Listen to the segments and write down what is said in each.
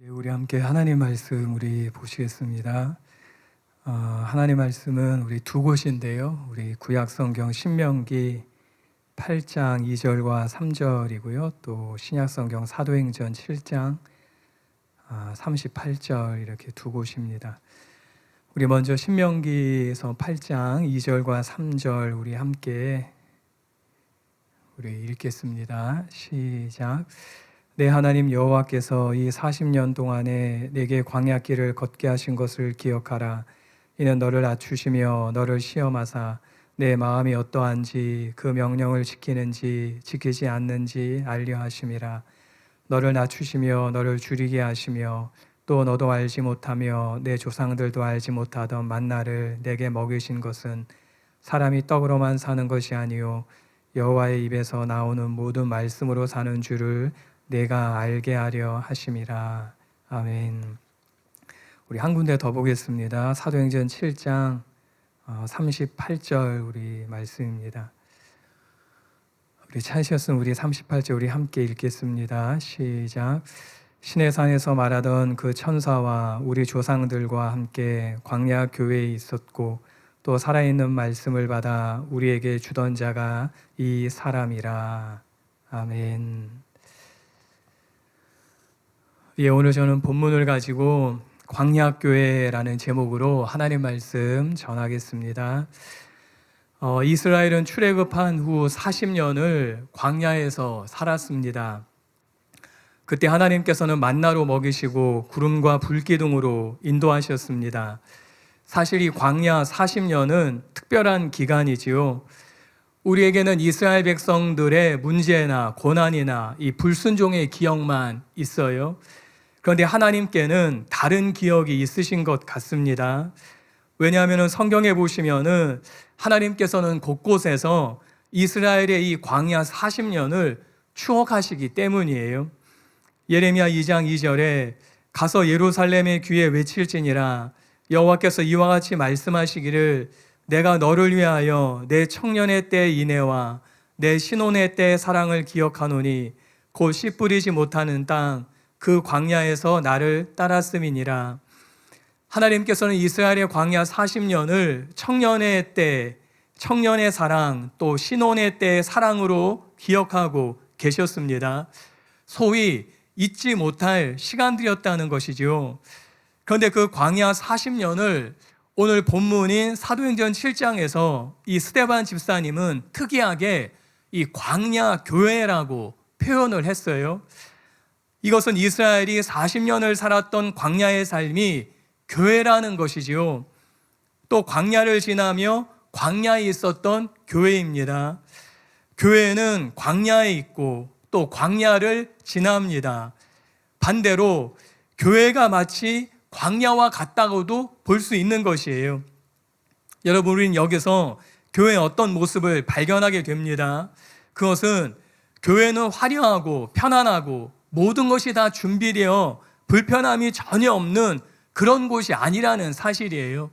우리 함께 하나님 말씀 우리 보시겠습니다. 하나님 말씀은 우리 두 곳인데요. 우리 구약 성경 신명기 8장 2절과 3절이고요. 또 신약 성경 사도행전 7장 38절 이렇게 두 곳입니다. 우리 먼저 신명기에서 8장 2절과 3절 우리 함께 읽겠습니다. 시작. 내 하나님 여호와께서 이 40년 동안에 내게 광야길을 걷게 하신 것을 기억하라. 이는 너를 낮추시며 너를 시험하사 내 마음이 어떠한지 그 명령을 지키는지 지키지 않는지 알려 하심이라. 너를 낮추시며 너를 줄이게 하시며 또 너도 알지 못하며 내 조상들도 알지 못하던 만나를 내게 먹이신 것은 사람이 떡으로만 사는 것이 아니요 여호와의 입에서 나오는 모든 말씀으로 사는 줄을 내가 알게 하려 하심이라. 아멘. 우리 한 군데 더 보겠습니다. 사도행전 7장 38절 우리 말씀입니다. 우리 찾으셨으면 우리 38절 우리 함께 읽겠습니다. 시작. 시내산에서 말하던 그 천사와 우리 조상들과 함께 광야 교회에 있었고 또 살아있는 말씀을 받아 우리에게 주던 자가 이 사람이라. 아멘. 오늘 저는 본문을 가지고 광야교회라는 제목으로 하나님 말씀 전하겠습니다. 이스라엘은 출애굽한 후 40년을 광야에서 살았습니다. 그때 하나님께서는 만나로 먹이시고 구름과 불기둥으로 인도하셨습니다. 사실 이 광야 40년은 특별한 기간이지요. 우리에게는 이스라엘 백성들의 문제나 고난이나 이 불순종의 기억만 있어요. 그런데 하나님께는 다른 기억이 있으신 것 같습니다. 왜냐하면 성경에 보시면은 하나님께서는 곳곳에서 이스라엘의 이 광야 40년을 추억하시기 때문이에요. 예레미야 2장 2절에 가서 예루살렘의 귀에 외칠지니라 여호와께서 이와 같이 말씀하시기를 내가 너를 위하여 내 청년의 때의 인애와 내 신혼의 때의 사랑을 기억하노니 곧 씨 뿌리지 못하는 땅 그 광야에서 나를 따랐음이니라. 하나님께서는 이스라엘의 광야 40년을 청년의 때, 청년의 사랑, 또 신혼의 때의 사랑으로 기억하고 계셨습니다. 소위 잊지 못할 시간들이었다는 것이지요. 그런데 그 광야 40년을 오늘 본문인 사도행전 7장에서 이 스데반 집사님은 특이하게 이 광야 교회라고 표현을 했어요. 이것은 이스라엘이 40년을 살았던 광야의 삶이 교회라는 것이지요. 또 광야를 지나며 광야에 있었던 교회입니다. 교회는 광야에 있고 또 광야를 지납니다. 반대로 교회가 마치 광야와 같다고도 볼 수 있는 것이에요. 여러분, 우리는 여기서 교회의 어떤 모습을 발견하게 됩니다. 그것은 교회는 화려하고 편안하고 모든 것이 다 준비되어 불편함이 전혀 없는 그런 곳이 아니라는 사실이에요.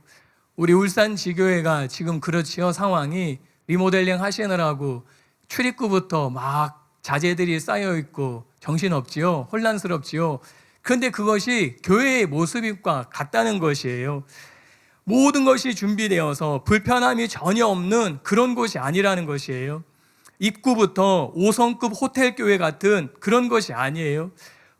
우리 울산지교회가 지금 그렇지요. 상황이 리모델링 하시느라고 출입구부터 막 자재들이 쌓여있고 정신없지요. 혼란스럽지요. 그런데 그것이 교회의 모습과 같다는 것이에요. 모든 것이 준비되어서 불편함이 전혀 없는 그런 곳이 아니라는 것이에요. 입구부터 5성급 호텔 교회 같은 그런 것이 아니에요.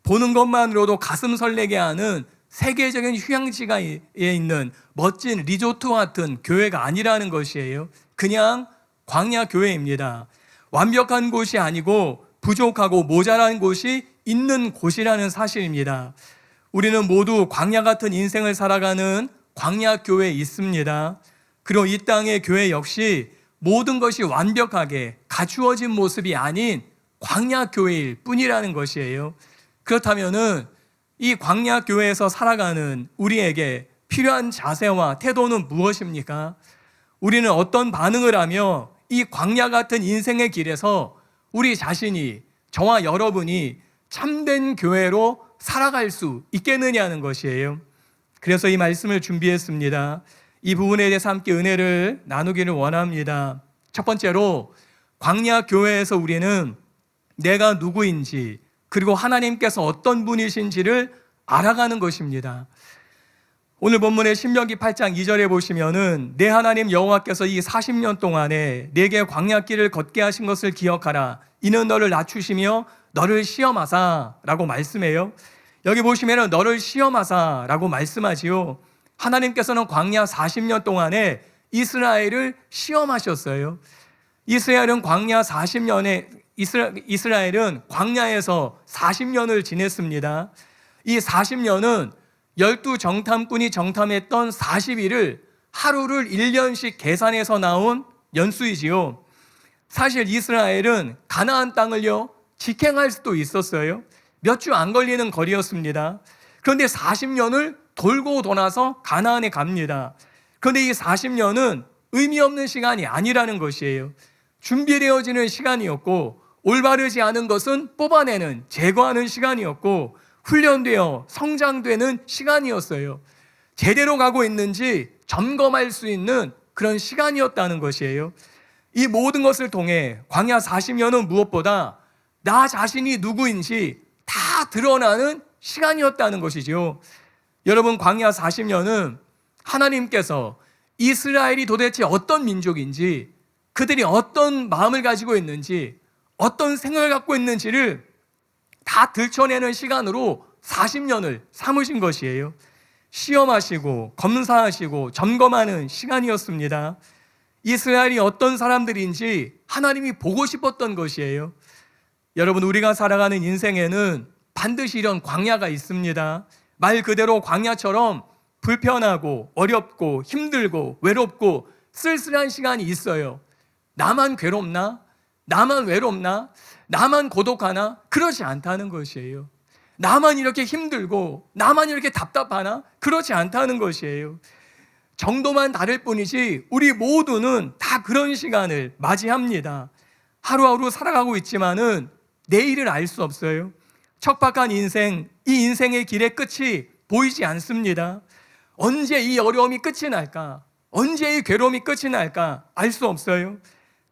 보는 것만으로도 가슴 설레게 하는 세계적인 휴양지가에 있는 멋진 리조트 같은 교회가 아니라는 것이에요. 그냥 광야 교회입니다. 완벽한 곳이 아니고 부족하고 모자란 곳이 있는 곳이라는 사실입니다. 우리는 모두 광야 같은 인생을 살아가는 광야 교회에 있습니다. 그리고 이 땅의 교회 역시 모든 것이 완벽하게 갖추어진 모습이 아닌 광야 교회일 뿐이라는 것이에요. 그렇다면은 이 광야 교회에서 살아가는 우리에게 필요한 자세와 태도는 무엇입니까? 우리는 어떤 반응을 하며 이 광야 같은 인생의 길에서 우리 자신이, 저와 여러분이 참된 교회로 살아갈 수 있겠느냐는 것이에요. 그래서 이 말씀을 준비했습니다. 이 부분에 대해서 함께 은혜를 나누기를 원합니다. 첫 번째로 광야 교회에서 우리는 내가 누구인지 그리고 하나님께서 어떤 분이신지를 알아가는 것입니다. 오늘 본문의 신명기 8장 2절에 보시면은 내 하나님 여호와께서 이 40년 동안에 내게 광야길을 걷게 하신 것을 기억하라. 이는 너를 낮추시며 너를 시험하사 라고 말씀해요. 여기 보시면은 너를 시험하사 라고 말씀하지요. 하나님께서는 광야 40년 동안에 이스라엘을 시험하셨어요. 이스라엘은 광야 40년에 이스라엘은 광야에서 40년을 지냈습니다. 이 40년은 12정탐꾼이 정탐했던 40일을 하루를 1년씩 계산해서 나온 연수이지요. 사실 이스라엘은 가나안 땅을요 직행할 수도 있었어요. 몇 주 안 걸리는 거리였습니다. 그런데 40년을 돌고 돌아서 가나안에 갑니다. 그런데 이 40년은 의미 없는 시간이 아니라는 것이에요. 준비되어지는 시간이었고, 올바르지 않은 것은 뽑아내는, 제거하는 시간이었고, 훈련되어 성장되는 시간이었어요. 제대로 가고 있는지 점검할 수 있는 그런 시간이었다는 것이에요. 이 모든 것을 통해 광야 40년은 무엇보다 나 자신이 누구인지 다 드러나는 시간이었다는 것이죠. 여러분, 광야 40년은 하나님께서 이스라엘이 도대체 어떤 민족인지, 그들이 어떤 마음을 가지고 있는지, 어떤 생각을 갖고 있는지를 다 들춰내는 시간으로 40년을 삼으신 것이에요. 시험하시고 검사하시고 점검하는 시간이었습니다. 이스라엘이 어떤 사람들인지 하나님이 보고 싶었던 것이에요. 여러분, 우리가 살아가는 인생에는 반드시 이런 광야가 있습니다. 말 그대로 광야처럼 불편하고 어렵고 힘들고 외롭고 쓸쓸한 시간이 있어요. 나만 괴롭나? 나만 외롭나? 나만 고독하나? 그렇지 않다는 것이에요. 나만 이렇게 힘들고 나만 이렇게 답답하나? 그렇지 않다는 것이에요. 정도만 다를 뿐이지 우리 모두는 다 그런 시간을 맞이합니다. 하루하루 살아가고 있지만은 내일을 알 수 없어요. 척박한 인생, 이 인생의 길의 끝이 보이지 않습니다. 언제 이 어려움이 끝이 날까? 언제 이 괴로움이 끝이 날까? 알 수 없어요.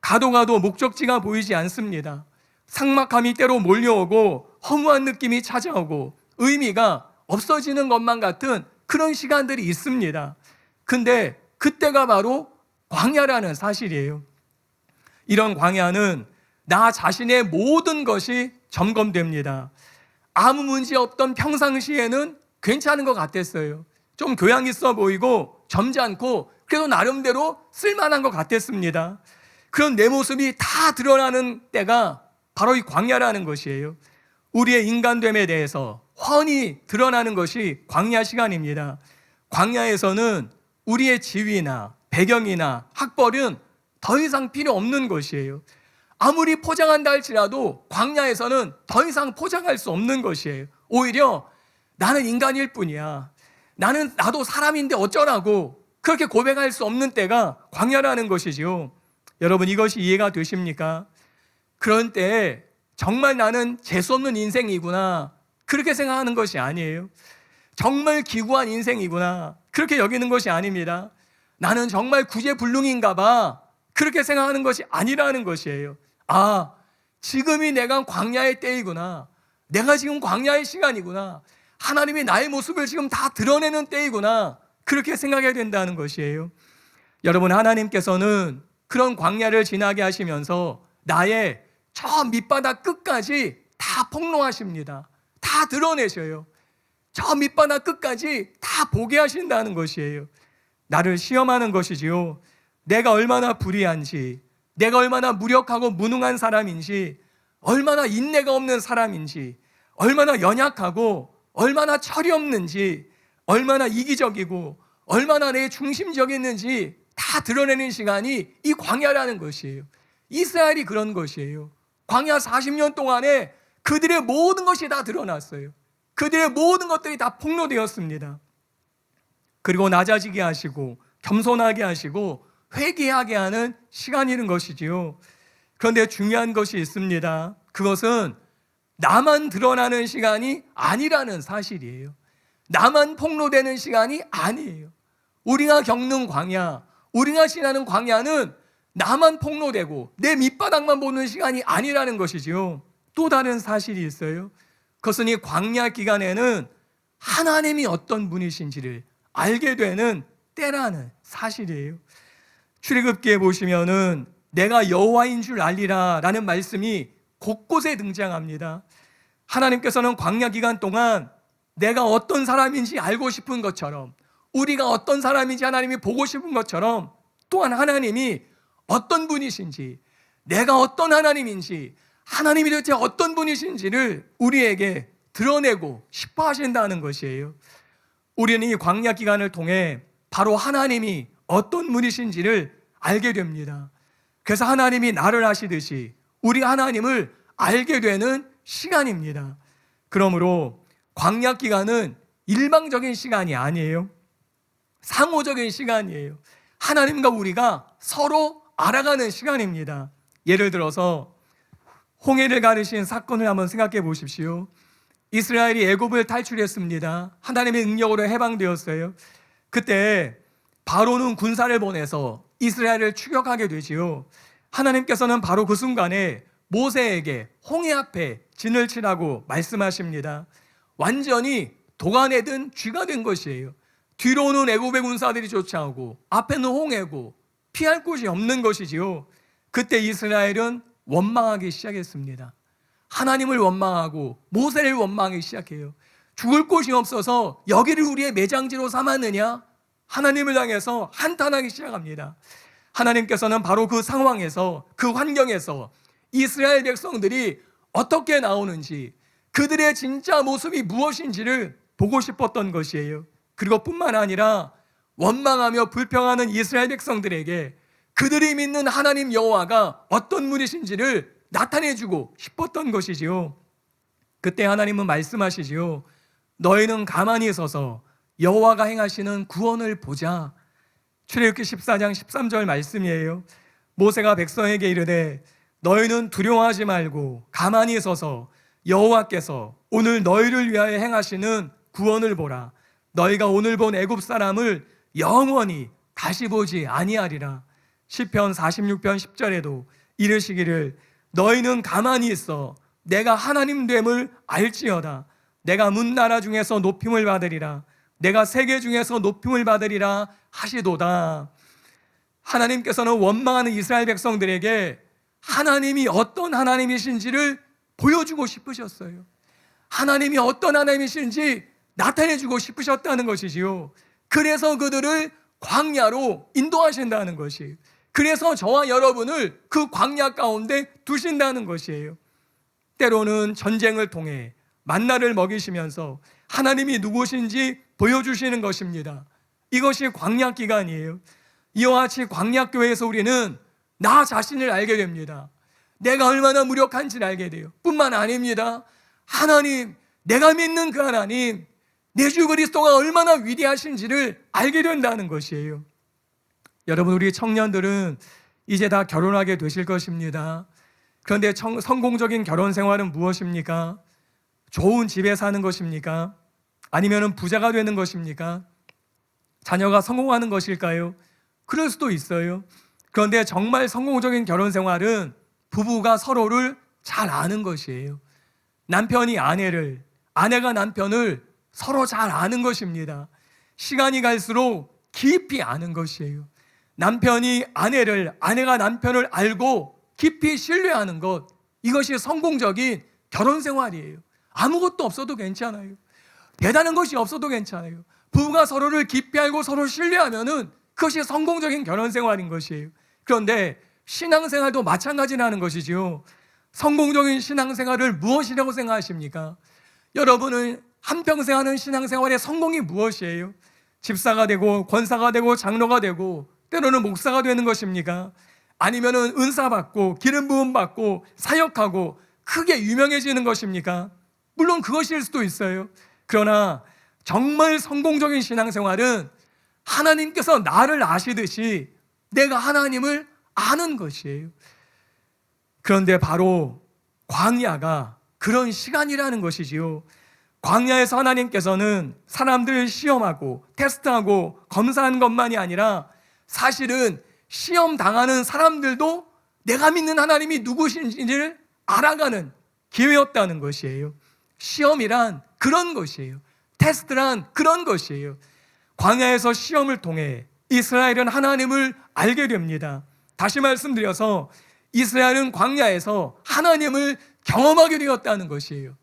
가도 목적지가 보이지 않습니다. 삭막함이 때로 몰려오고 허무한 느낌이 찾아오고 의미가 없어지는 것만 같은 그런 시간들이 있습니다. 근데 그때가 바로 광야라는 사실이에요. 이런 광야는 나 자신의 모든 것이 점검됩니다. 아무 문제 없던 평상시에는 괜찮은 것 같았어요. 좀 교양 있어 보이고 점잖고 그래도 나름대로 쓸만한 것 같았습니다. 그런 내 모습이 다 드러나는 때가 바로 이 광야라는 것이에요. 우리의 인간됨에 대해서 훤히 드러나는 것이 광야 시간입니다. 광야에서는 우리의 지위나 배경이나 학벌은 더 이상 필요 없는 것이에요. 아무리 포장한다 할지라도 광야에서는 더 이상 포장할 수 없는 것이에요. 오히려 나는 인간일 뿐이야, 나도 사람인데 어쩌라고 그렇게 고백할 수 없는 때가 광야라는 것이지요. 여러분, 이것이 이해가 되십니까? 그런 때에 정말 나는 재수없는 인생이구나 그렇게 생각하는 것이 아니에요. 정말 기구한 인생이구나 그렇게 여기는 것이 아닙니다. 나는 정말 구제불능인가 봐 그렇게 생각하는 것이 아니라는 것이에요. 아, 지금이 내가 광야의 때이구나, 내가 지금 광야의 시간이구나, 하나님이 나의 모습을 지금 다 드러내는 때이구나 그렇게 생각해야 된다는 것이에요. 여러분, 하나님께서는 그런 광야를 지나게 하시면서 나의 저 밑바닥 끝까지 다 폭로하십니다. 다 드러내셔요. 저 밑바닥 끝까지 다 보게 하신다는 것이에요. 나를 시험하는 것이지요. 내가 얼마나 불의한지, 내가 얼마나 무력하고 무능한 사람인지, 얼마나 인내가 없는 사람인지, 얼마나 연약하고 얼마나 철이 없는지, 얼마나 이기적이고 얼마나 내 중심적이었는지 다 드러내는 시간이 이 광야라는 것이에요. 이스라엘이 그런 것이에요. 광야 40년 동안에 그들의 모든 것이 다 드러났어요. 그들의 모든 것들이 다 폭로되었습니다. 그리고 낮아지게 하시고 겸손하게 하시고 회개하게 하는 시간이는 것이지요. 그런데 중요한 것이 있습니다. 그것은 나만 드러나는 시간이 아니라는 사실이에요. 나만 폭로되는 시간이 아니에요. 우리가 겪는 광야, 우리가 지나는 광야는 나만 폭로되고 내 밑바닥만 보는 시간이 아니라는 것이지요. 또 다른 사실이 있어요. 그것은 이 광야 기간에는 하나님이 어떤 분이신지를 알게 되는 때라는 사실이에요. 출애굽기에 보시면은 내가 여호와인 줄 알리라 라는 말씀이 곳곳에 등장합니다. 하나님께서는 광야 기간 동안 내가 어떤 사람인지 알고 싶은 것처럼, 우리가 어떤 사람인지 하나님이 보고 싶은 것처럼, 또한 하나님이 어떤 분이신지, 내가 어떤 하나님인지, 하나님이 도대체 어떤 분이신지를 우리에게 드러내고 싶어 하신다는 것이에요. 우리는 이 광야 기간을 통해 바로 하나님이 어떤 분이신지를 알게 됩니다. 그래서 하나님이 나를 아시듯이 우리가 하나님을 알게 되는 시간입니다. 그러므로 광야 기간은 일방적인 시간이 아니에요. 상호적인 시간이에요. 하나님과 우리가 서로 알아가는 시간입니다. 예를 들어서 홍해를 가르신 사건을 한번 생각해 보십시오. 이스라엘이 애굽을 탈출했습니다. 하나님의 능력으로 해방되었어요. 그때 바로는 군사를 보내서 이스라엘을 추격하게 되지요. 하나님께서는 바로 그 순간에 모세에게 홍해 앞에 진을 치라고 말씀하십니다. 완전히 도간에 든 쥐가 된 것이에요. 뒤로는 애굽의 군사들이 쫓아오고 앞에는 홍해고 피할 곳이 없는 것이지요. 그때 이스라엘은 원망하기 시작했습니다. 하나님을 원망하고 모세를 원망하기 시작해요. 죽을 곳이 없어서 여기를 우리의 매장지로 삼았느냐? 하나님을 향해서 한탄하기 시작합니다. 하나님께서는 바로 그 상황에서, 그 환경에서 이스라엘 백성들이 어떻게 나오는지, 그들의 진짜 모습이 무엇인지를 보고 싶었던 것이에요. 그리고 뿐만 아니라 원망하며 불평하는 이스라엘 백성들에게 그들이 믿는 하나님 여호와가 어떤 분이신지를 나타내주고 싶었던 것이지요. 그때 하나님은 말씀하시지요. 너희는 가만히 서서 여호와가 행하시는 구원을 보자. 출애굽기 14장 13절 말씀이에요. 모세가 백성에게 이르되 너희는 두려워하지 말고 가만히 서서 여호와께서 오늘 너희를 위하여 행하시는 구원을 보라. 너희가 오늘 본 애굽 사람을 영원히 다시 보지 아니하리라. 시편 46편 10절에도 이르시기를 너희는 가만히 있어 내가 하나님 됨을 알지어다. 내가 문나라 중에서 높임을 받으리라. 내가 세계 중에서 높임을 받으리라 하시도다. 하나님께서는 원망하는 이스라엘 백성들에게 하나님이 어떤 하나님이신지를 보여주고 싶으셨어요. 하나님이 어떤 하나님이신지 나타내주고 싶으셨다는 것이지요. 그래서 그들을 광야로 인도하신다는 것이에요. 그래서 저와 여러분을 그 광야 가운데 두신다는 것이에요. 때로는 전쟁을 통해 만나를 먹이시면서 하나님이 누구신지 보여주시는 것입니다. 이것이 광야 기간이에요. 이와 같이 광야 교회에서 우리는 나 자신을 알게 됩니다. 내가 얼마나 무력한지를 알게 돼요. 뿐만 아닙니다. 하나님, 내가 믿는 그 하나님, 내 주 그리스도가 얼마나 위대하신지를 알게 된다는 것이에요. 여러분, 우리 청년들은 이제 다 결혼하게 되실 것입니다. 그런데 성공적인 결혼 생활은 무엇입니까? 좋은 집에 사는 것입니까? 아니면 부자가 되는 것입니까? 자녀가 성공하는 것일까요? 그럴 수도 있어요. 그런데 정말 성공적인 결혼 생활은 부부가 서로를 잘 아는 것이에요. 남편이 아내를, 아내가 남편을 서로 잘 아는 것입니다. 시간이 갈수록 깊이 아는 것이에요. 남편이 아내를, 아내가 남편을 알고 깊이 신뢰하는 것, 이것이 성공적인 결혼 생활이에요. 아무것도 없어도 괜찮아요. 대단한 것이 없어도 괜찮아요. 부부가 서로를 깊이 알고 서로 신뢰하면은 그것이 성공적인 결혼 생활인 것이에요. 그런데 신앙생활도 마찬가지라는 것이죠. 성공적인 신앙생활을 무엇이라고 생각하십니까? 여러분은 한평생 하는 신앙생활의 성공이 무엇이에요? 집사가 되고 권사가 되고 장로가 되고 때로는 목사가 되는 것입니까? 아니면은 은사 받고 기름 부음 받고 사역하고 크게 유명해지는 것입니까? 물론 그것일 수도 있어요. 그러나 정말 성공적인 신앙생활은 하나님께서 나를 아시듯이 내가 하나님을 아는 것이에요. 그런데 바로 광야가 그런 시간이라는 것이지요. 광야에서 하나님께서는 사람들을 시험하고 테스트하고 검사하는 것만이 아니라 사실은 시험 당하는 사람들도 내가 믿는 하나님이 누구신지를 알아가는 기회였다는 것이에요. 시험이란 그런 것이에요. 테스트란 그런 것이에요. 광야에서 시험을 통해 이스라엘은 하나님을 알게 됩니다. 다시 말씀드려서 이스라엘은 광야에서 하나님을 경험하게 되었다는 것이에요.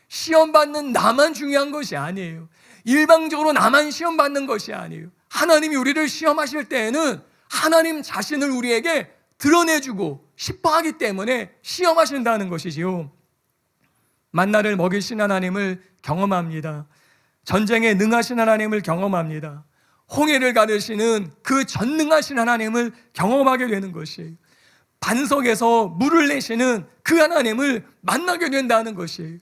시험받는 나만 중요한 것이 아니에요. 일방적으로 나만 시험받는 것이 아니에요. 하나님이 우리를 시험하실 때에는 하나님 자신을 우리에게 드러내주고 싶어 하기 때문에 시험하신다는 것이지요. 만나를 먹이신 하나님을 경험합니다. 전쟁에 능하신 하나님을 경험합니다. 홍해를 가르시는 그 전능하신 하나님을 경험하게 되는 것이에요. 반석에서 물을 내시는 그 하나님을 만나게 된다는 것이에요.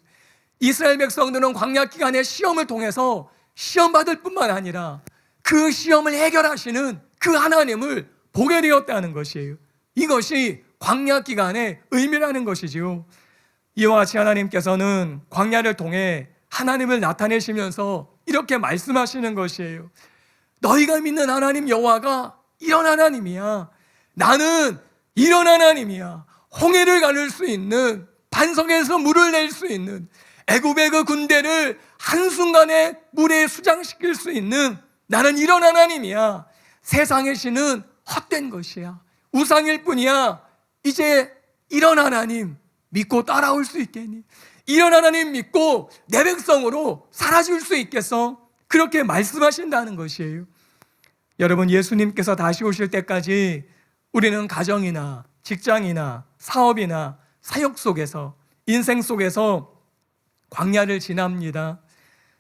이스라엘 백성들은 광야 기간의 시험을 통해서 시험받을 뿐만 아니라 그 시험을 해결하시는 그 하나님을 보게 되었다는 것이에요. 이것이 광야 기간의 의미라는 것이지요. 이와 같이 하나님께서는 광야를 통해 하나님을 나타내시면서 이렇게 말씀하시는 것이에요. 너희가 믿는 하나님 여호와가 이런 하나님이야. 나는 이런 하나님이야. 홍해를 가를 수 있는, 반석에서 물을 낼 수 있는, 애굽의 그 군대를 한순간에 물에 수장시킬 수 있는, 나는 이런 하나님이야. 세상의 신은 헛된 것이야. 우상일 뿐이야. 이제 이런 하나님 믿고 따라올 수 있겠니? 이런 하나님 믿고 내 백성으로 살아줄 수 있겠어? 그렇게 말씀하신다는 것이에요. 여러분, 예수님께서 다시 오실 때까지 우리는 가정이나 직장이나 사업이나 사역 속에서, 인생 속에서 광야를 지납니다.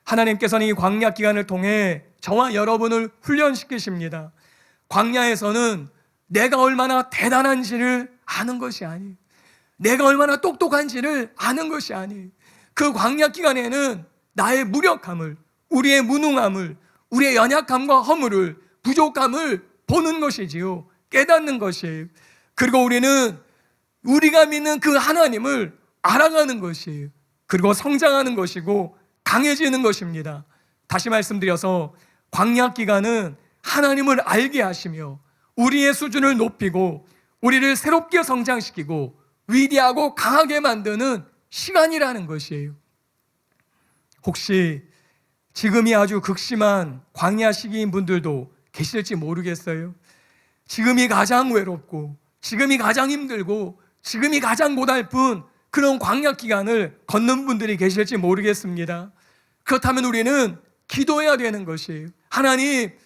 하나님께서는 이 광야 기간을 통해 저와 여러분을 훈련시키십니다. 광야에서는 내가 얼마나 대단한지를 아는 것이 아니에요. 내가 얼마나 똑똑한지를 아는 것이 아니에요. 그 광야 기간에는 나의 무력함을, 우리의 무능함을, 우리의 연약함과 허물을, 부족함을 보는 것이지요. 깨닫는 것이에요. 그리고 우리는 우리가 믿는 그 하나님을 알아가는 것이에요. 그리고 성장하는 것이고 강해지는 것입니다. 다시 말씀드려서 광야 기간은 하나님을 알게 하시며 우리의 수준을 높이고 우리를 새롭게 성장시키고 위대하고 강하게 만드는 시간이라는 것이에요. 혹시 지금이 아주 극심한 광야 시기인 분들도 계실지 모르겠어요. 지금이 가장 외롭고 지금이 가장 힘들고 지금이 가장 고달픈 그런 광야 기간을 걷는 분들이 계실지 모르겠습니다. 그렇다면 우리는 기도해야 되는 것이에요. 하나님,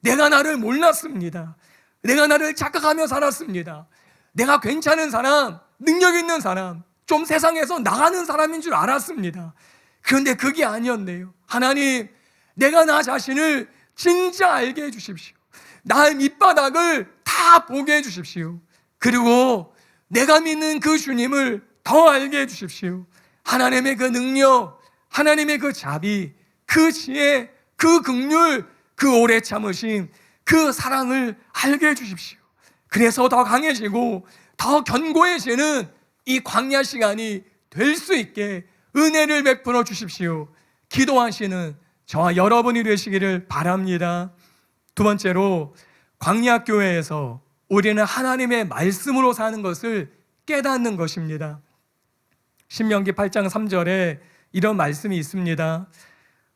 내가 나를 몰랐습니다. 내가 나를 착각하며 살았습니다. 내가 괜찮은 사람, 능력 있는 사람, 좀 세상에서 나가는 사람인 줄 알았습니다. 그런데 그게 아니었네요. 하나님, 내가 나 자신을 진짜 알게 해주십시오. 나의 밑바닥을 다 보게 해주십시오. 그리고 내가 믿는 그 주님을 더 알게 해주십시오. 하나님의 그 능력, 하나님의 그 자비, 그 지혜, 그 긍휼, 그 오래 참으심, 그 사랑을 알게 해주십시오. 그래서 더 강해지고 더 견고해지는 이 광야 시간이 될 수 있게 은혜를 베풀어 주십시오. 기도하시는 저와 여러분이 되시기를 바랍니다. 두 번째로, 광야 교회에서 우리는 하나님의 말씀으로 사는 것을 깨닫는 것입니다. 신명기 8장 3절에 이런 말씀이 있습니다.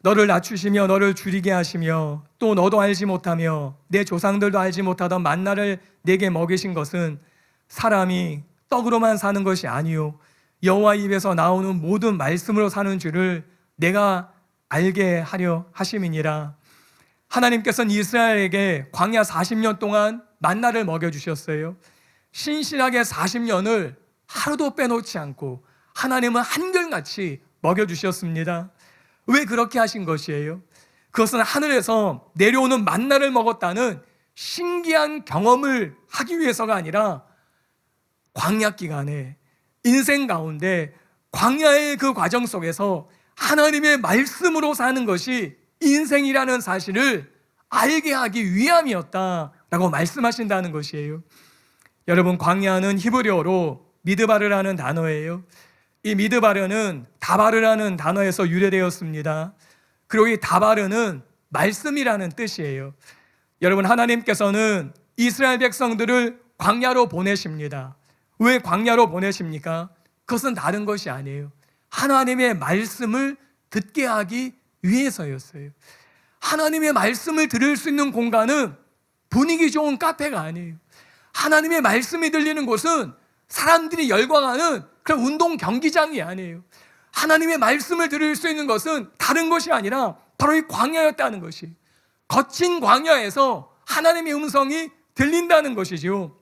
너를 낮추시며 너를 줄이게 하시며 또 너도 알지 못하며 내 조상들도 알지 못하던 만나를 내게 먹이신 것은 사람이 떡으로만 사는 것이 아니요 여호와 입에서 나오는 모든 말씀으로 사는 줄을 내가 알게 하려 하심이니라. 하나님께서는 이스라엘에게 광야 40년 동안 만나를 먹여주셨어요. 신실하게 40년을 하루도 빼놓지 않고 하나님은 한결같이 먹여주셨습니다. 왜 그렇게 하신 것이에요? 그것은 하늘에서 내려오는 만나를 먹었다는 신기한 경험을 하기 위해서가 아니라 광야 기간에, 인생 가운데 광야의 그 과정 속에서 하나님의 말씀으로 사는 것이 인생이라는 사실을 알게 하기 위함이었다라고 말씀하신다는 것이에요. 여러분, 광야는 히브리어로 미드바르라는 단어예요. 이 미드바르는 다바르라는 단어에서 유래되었습니다. 그리고 이 다바르는 말씀이라는 뜻이에요. 여러분, 하나님께서는 이스라엘 백성들을 광야로 보내십니다. 왜 광야로 보내십니까? 그것은 다른 것이 아니에요. 하나님의 말씀을 듣게 하기 위해서였어요. 하나님의 말씀을 들을 수 있는 공간은 분위기 좋은 카페가 아니에요. 하나님의 말씀이 들리는 곳은 사람들이 열광하는 그런 운동 경기장이 아니에요. 하나님의 말씀을 들을 수 있는 것은 다른 것이 아니라 바로 이 광야였다는 것이, 거친 광야에서 하나님의 음성이 들린다는 것이죠.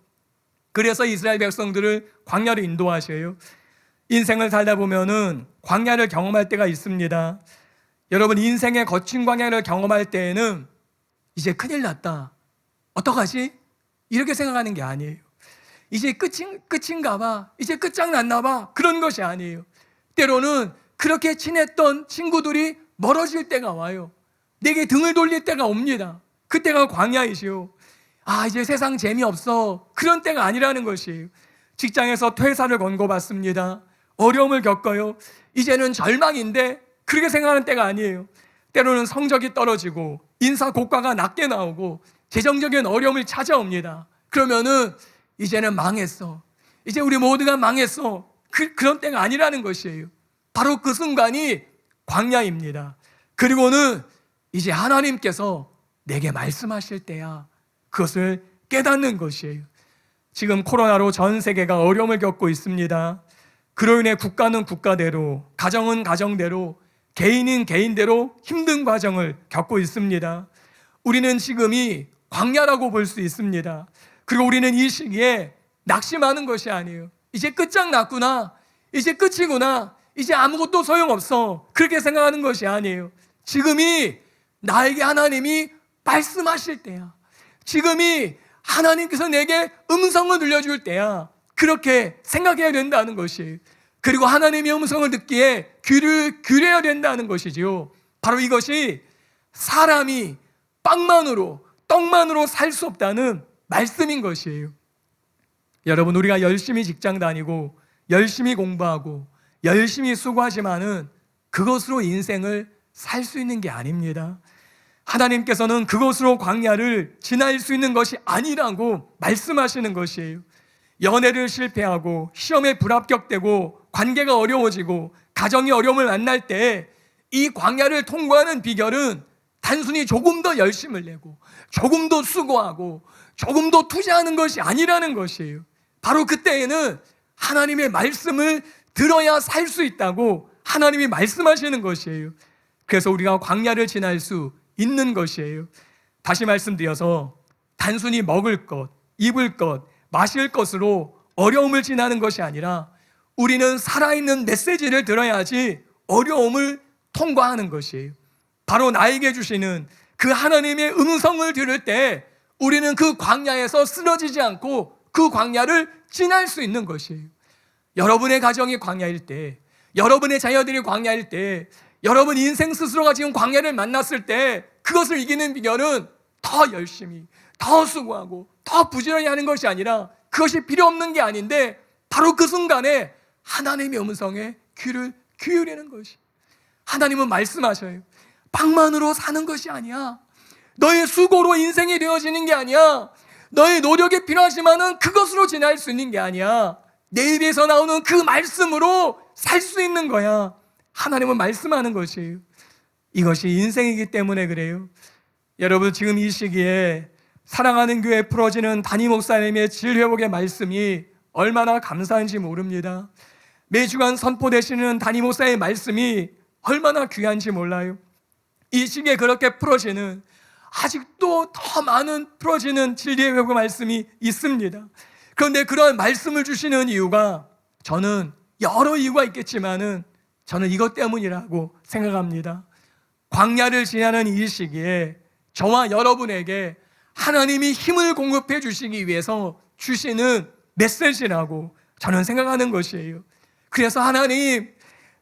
그래서 이스라엘 백성들을 광야로 인도하셔요. 인생을 살다 보면은 광야를 경험할 때가 있습니다. 여러분, 인생의 거친 광야를 경험할 때에는 이제 큰일 났다, 어떡하지? 이렇게 생각하는 게 아니에요. 이제 끝인가 봐, 이제 끝장났나 봐, 그런 것이 아니에요. 때로는 그렇게 친했던 친구들이 멀어질 때가 와요. 내게 등을 돌릴 때가 옵니다. 그때가 광야이시오. 이제 세상 재미없어, 그런 때가 아니라는 것이에요. 직장에서 퇴사를 권고받습니다. 어려움을 겪어요. 이제는 절망인데, 그렇게 생각하는 때가 아니에요. 때로는 성적이 떨어지고 인사 고과가 낮게 나오고 재정적인 어려움을 찾아옵니다. 그러면은 이제는 망했어, 이제 우리 모두가 망했어, 그런 때가 아니라는 것이에요. 바로 그 순간이 광야입니다. 그리고는 이제 하나님께서 내게 말씀하실 때야, 그것을 깨닫는 것이에요. 지금 코로나로 전 세계가 어려움을 겪고 있습니다. 그로 인해 국가는 국가대로, 가정은 가정대로, 개인은 개인대로 힘든 과정을 겪고 있습니다. 우리는 지금이 광야라고 볼 수 있습니다. 그리고 우리는 이 시기에 낙심하는 것이 아니에요. 이제 끝장났구나, 이제 끝이구나, 이제 아무것도 소용없어, 그렇게 생각하는 것이 아니에요. 지금이 나에게 하나님이 말씀하실 때야, 지금이 하나님께서 내게 음성을 들려줄 때야, 그렇게 생각해야 된다는 것이에요. 그리고 하나님의 음성을 듣기에 귀를 기울여야 된다는 것이지요. 바로 이것이 사람이 빵만으로, 떡만으로 살 수 없다는 말씀인 것이에요. 여러분, 우리가 열심히 직장 다니고 열심히 공부하고 열심히 수고하지만은 그것으로 인생을 살 수 있는 게 아닙니다. 하나님께서는 그것으로 광야를 지날 수 있는 것이 아니라고 말씀하시는 것이에요. 연애를 실패하고 시험에 불합격되고 관계가 어려워지고 가정이 어려움을 만날 때 이 광야를 통과하는 비결은 단순히 조금 더 열심을 내고 조금 더 수고하고 조금 더 투자하는 것이 아니라는 것이에요. 바로 그때에는 하나님의 말씀을 들어야 살 수 있다고 하나님이 말씀하시는 것이에요. 그래서 우리가 광야를 지날 수 있는 것이에요. 다시 말씀드려서 단순히 먹을 것, 입을 것, 마실 것으로 어려움을 지나는 것이 아니라 우리는 살아있는 메시지를 들어야지 어려움을 통과하는 것이에요. 바로 나에게 주시는 그 하나님의 음성을 들을 때 우리는 그 광야에서 쓰러지지 않고 그 광야를 지날 수 있는 것이에요. 여러분의 가정이 광야일 때, 여러분의 자녀들이 광야일 때, 여러분 인생 스스로가 지금 광야를 만났을 때 그것을 이기는 비결은 더 열심히, 더 수고하고 더 부지런히 하는 것이 아니라, 그것이 필요 없는 게 아닌데 바로 그 순간에 하나님의 음성에 귀를 기울이는 것이. 하나님은 말씀하셔요. 빵만으로 사는 것이 아니야. 너의 수고로 인생이 되어지는 게 아니야. 너의 노력이 필요하지만은 그것으로 지날 수 있는 게 아니야. 내 입에서 나오는 그 말씀으로 살 수 있는 거야. 하나님은 말씀하는 것이에요. 이것이 인생이기 때문에 그래요. 여러분, 지금 이 시기에 사랑하는 교회 풀어지는 담임 목사님의 질회복의 말씀이 얼마나 감사한지 모릅니다. 매주간 선포되시는 담임 목사의 말씀이 얼마나 귀한지 몰라요. 이 시기에 그렇게 풀어지는, 아직도 더 많은 풀어지는 진리의 회복의 말씀이 있습니다. 그런데 그런 말씀을 주시는 이유가, 저는 여러 이유가 있겠지만은 저는 이것 때문이라고 생각합니다. 광야를 지나는 이 시기에 저와 여러분에게 하나님이 힘을 공급해 주시기 위해서 주시는 메시지라고 저는 생각하는 것이에요. 그래서 하나님,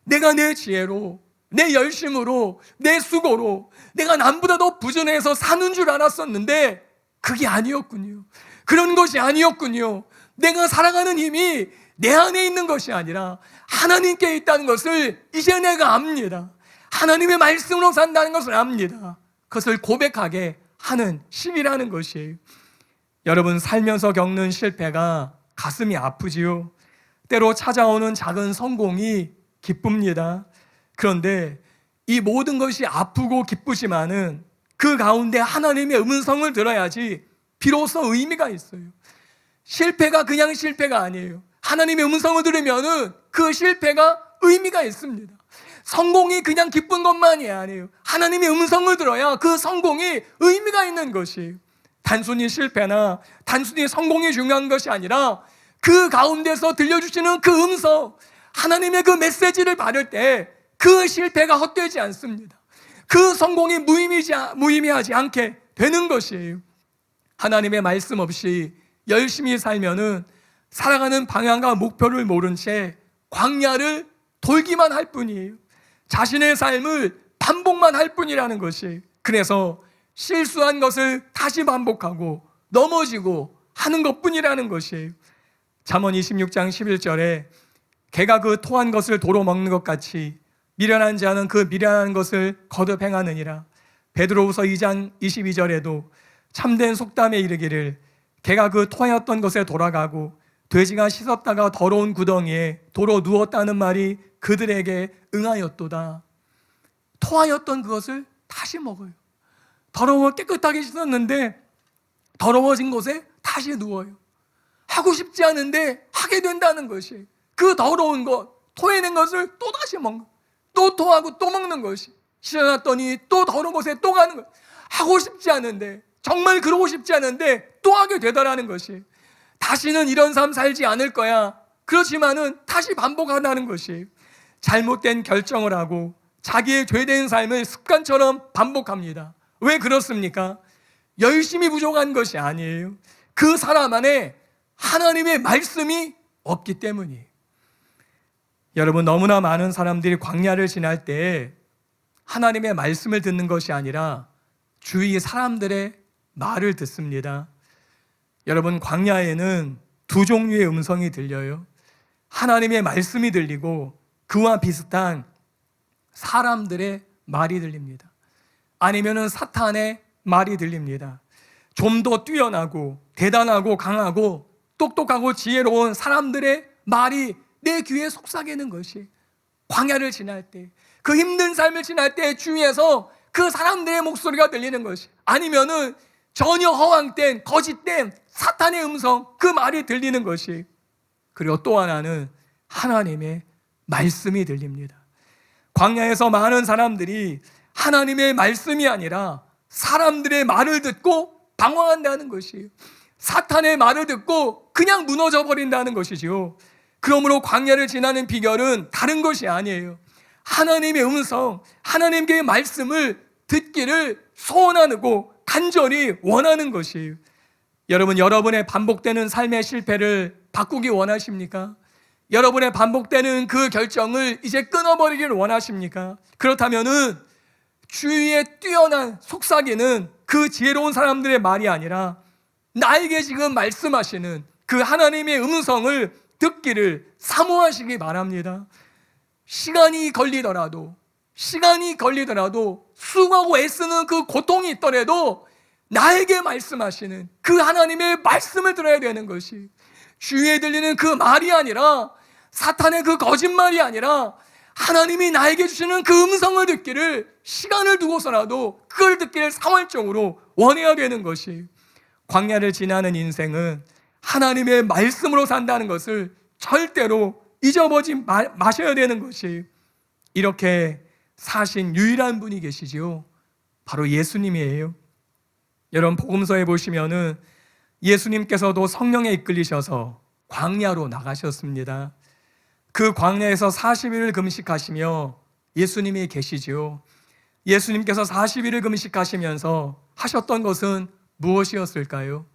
내가 내 지혜로, 내 열심으로, 내 수고로 내가 남보다 더 부전해서 사는 줄 알았었는데 그게 아니었군요. 그런 것이 아니었군요. 내가 살아가는 힘이 내 안에 있는 것이 아니라 하나님께 있다는 것을 이제 내가 압니다. 하나님의 말씀으로 산다는 것을 압니다. 그것을 고백하게 하는 시기라는 것이에요. 여러분, 살면서 겪는 실패가 가슴이 아프지요. 때로 찾아오는 작은 성공이 기쁩니다. 그런데 이 모든 것이 아프고 기쁘지만은 그 가운데 하나님의 음성을 들어야지 비로소 의미가 있어요. 실패가 그냥 실패가 아니에요. 하나님의 음성을 들으면은 그 실패가 의미가 있습니다. 성공이 그냥 기쁜 것만이 아니에요. 하나님의 음성을 들어야 그 성공이 의미가 있는 것이에요. 단순히 실패나 단순히 성공이 중요한 것이 아니라 그 가운데서 들려주시는 그 음성, 하나님의 그 메시지를 받을 때 그 실패가 헛되지 않습니다. 그 성공이 무의미하지 않게 되는 것이에요. 하나님의 말씀 없이 열심히 살면은 살아가는 방향과 목표를 모른 채 광야를 돌기만 할 뿐이에요. 자신의 삶을 반복만 할 뿐이라는 것이. 그래서 실수한 것을 다시 반복하고 넘어지고 하는 것뿐이라는 것이에요. 잠언 26장 11절에 개가 그 토한 것을 도로 먹는 것 같이 미련한 자는 그 미련한 것을 거듭 행하느니라. 베드로후서 2장 22절에도 참된 속담에 이르기를 개가 그 토하였던 것에 돌아가고 돼지가 씻었다가 더러운 구덩이에 도로 누웠다는 말이 그들에게 응하였도다. 토하였던 그것을 다시 먹어요. 깨끗하게 씻었는데 더러워진 곳에 다시 누워요. 하고 싶지 않은데 하게 된다는 것이, 그 더러운 것, 토해낸 것을 또 다시 먹는, 또 토하고 또 먹는 것이, 씻어놨더니 또 더러운 곳에 또 가는 것. 하고 싶지 않은데, 정말 그러고 싶지 않은데 또 하게 되더라는 것이. 다시는 이런 삶 살지 않을 거야. 그렇지만은 다시 반복한다는 것이. 잘못된 결정을 하고 자기의 죄된 삶을 습관처럼 반복합니다. 왜 그렇습니까? 열심히 부족한 것이 아니에요. 그 사람 안에 하나님의 말씀이 없기 때문이에요. 여러분, 너무나 많은 사람들이 광야를 지날 때 하나님의 말씀을 듣는 것이 아니라 주위 사람들의 말을 듣습니다. 여러분, 광야에는 두 종류의 음성이 들려요. 하나님의 말씀이 들리고 그와 비슷한 사람들의 말이 들립니다. 아니면은 사탄의 말이 들립니다. 좀 더 뛰어나고 대단하고 강하고 똑똑하고 지혜로운 사람들의 말이 내 귀에 속삭이는 것이, 광야를 지날 때, 그 힘든 삶을 지날 때 주위에서 그 사람들의 목소리가 들리는 것이, 아니면은 전혀 허황된 거짓된 사탄의 음성, 그 말이 들리는 것이. 그리고 또 하나는 하나님의 말씀이 들립니다. 광야에서 많은 사람들이 하나님의 말씀이 아니라 사람들의 말을 듣고 방황한다는 것이에요. 사탄의 말을 듣고 그냥 무너져 버린다는 것이지요. 그러므로 광야를 지나는 비결은 다른 것이 아니에요. 하나님의 음성, 하나님의 말씀을 듣기를 소원하고 간절히 원하는 것이에요. 여러분, 여러분의 반복되는 삶의 실패를 바꾸기 원하십니까? 여러분의 반복되는 그 결정을 이제 끊어버리기를 원하십니까? 그렇다면은 주위에 뛰어난 속삭이는 그 지혜로운 사람들의 말이 아니라 나에게 지금 말씀하시는 그 하나님의 음성을 듣기를 사모하시기 바랍니다. 시간이 걸리더라도 수고하고 애쓰는 그 고통이 있더라도 나에게 말씀하시는 그 하나님의 말씀을 들어야 되는 것이, 주위에 들리는 그 말이 아니라 사탄의 그 거짓말이 아니라 하나님이 나에게 주시는 그 음성을 듣기를, 시간을 두고서라도 그걸 듣기를 사활적으로 원해야 되는 것이. 광야를 지나는 인생은 하나님의 말씀으로 산다는 것을 절대로 잊어버리지 마셔야 되는 것이. 이렇게 사신 유일한 분이 계시지요. 바로 예수님이에요. 여러분, 복음서에 보시면은 예수님께서도 성령에 이끌리셔서 광야로 나가셨습니다. 그 광야에서 40일을 금식하시며 예수님이 계시지요. 예수님께서 40일을 금식하시면서 하셨던 것은 무엇이었을까요?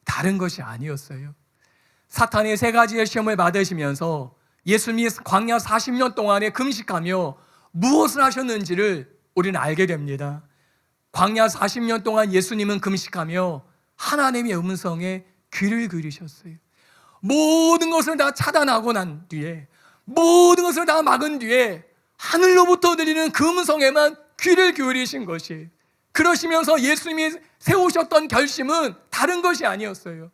다른 것이 아니었어요. 사탄의 세 가지의 시험을 받으시면서 예수님이 광야 40년 동안에 금식하며 무엇을 하셨는지를 우리는 알게 됩니다. 광야 40년 동안 예수님은 금식하며 하나님의 음성에 귀를 기울이셨어요. 모든 것을 다 차단하고 난 뒤에, 모든 것을 다 막은 뒤에 하늘로부터 들리는 그 음성에만 귀를 기울이신 것이. 그러시면서 예수님이 세우셨던 결심은 다른 것이 아니었어요.